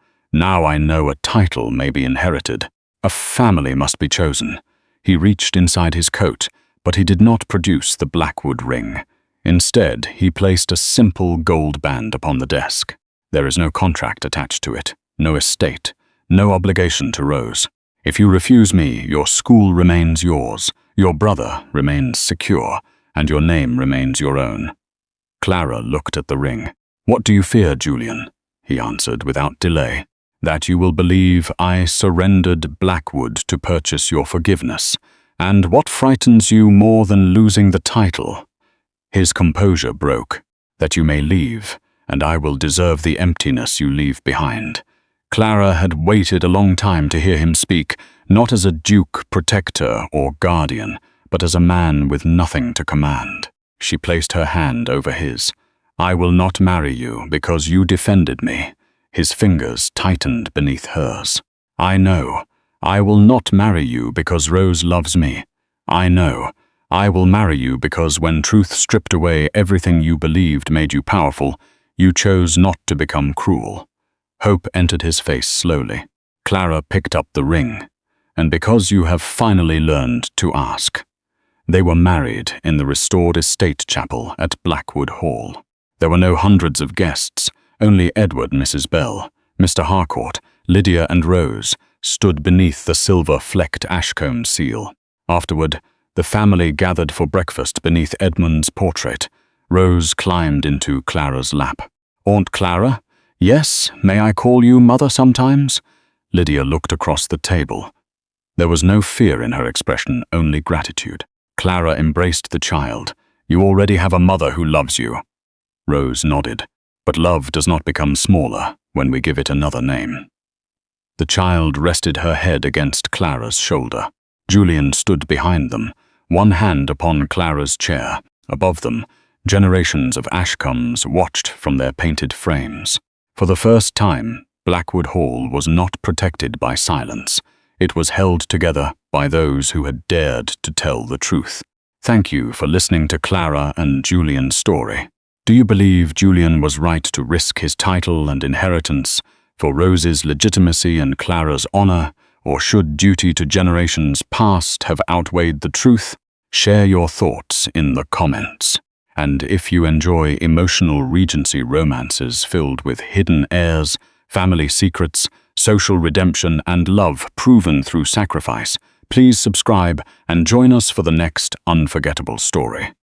I know a title may be inherited. A family must be chosen." He reached inside his coat, but he did not produce the Blackwood ring. Instead, he placed a simple gold band upon the desk. There is no contract attached to it, no estate, no obligation to Rose. If you refuse me, your school remains yours, your brother remains secure, and your name remains your own. Clara looked at the ring. "What do you fear, Julian?" he answered without delay. "That you will believe I surrendered Blackwood to purchase your forgiveness. And what frightens you more than losing the title?" His composure broke. "That you may leave, and I will deserve the emptiness you leave behind." Clara had waited a long time to hear him speak, not as a duke, protector, or guardian, but as a man with nothing to command. She placed her hand over his. "I will not marry you because you defended me." His fingers tightened beneath hers. "I know. I will not marry you because Rose loves me. I know. I will marry you because when truth stripped away everything you believed made you powerful, you chose not to become cruel." Hope entered his face slowly. Clara picked up the ring. "And because you have finally learned to ask." They were married in the restored estate chapel at Blackwood Hall. There were no hundreds of guests. Only Edward, Mrs. Bell, Mr. Harcourt, Lydia and Rose stood beneath the silver-flecked Ashcombe seal. Afterward, the family gathered for breakfast beneath Edmund's portrait. Rose climbed into Clara's lap. "Aunt Clara? Yes, may I call you Mother sometimes?" Lydia looked across the table. There was no fear in her expression, only gratitude. Clara embraced the child. "You already have a mother who loves you." Rose nodded. "But love does not become smaller when we give it another name." The child rested her head against Clara's shoulder. Julian stood behind them, one hand upon Clara's chair. Above them, generations of Ashcombes watched from their painted frames. For the first time, Blackwood Hall was not protected by silence. It was held together by those who had dared to tell the truth. Thank you for listening to Clara and Julian's story. Do you believe Julian was right to risk his title and inheritance for Rose's legitimacy and Clara's honor, or should duty to generations past have outweighed the truth? Share your thoughts in the comments. And if you enjoy emotional Regency romances filled with hidden heirs, family secrets, social redemption, and love proven through sacrifice, please subscribe and join us for the next unforgettable story.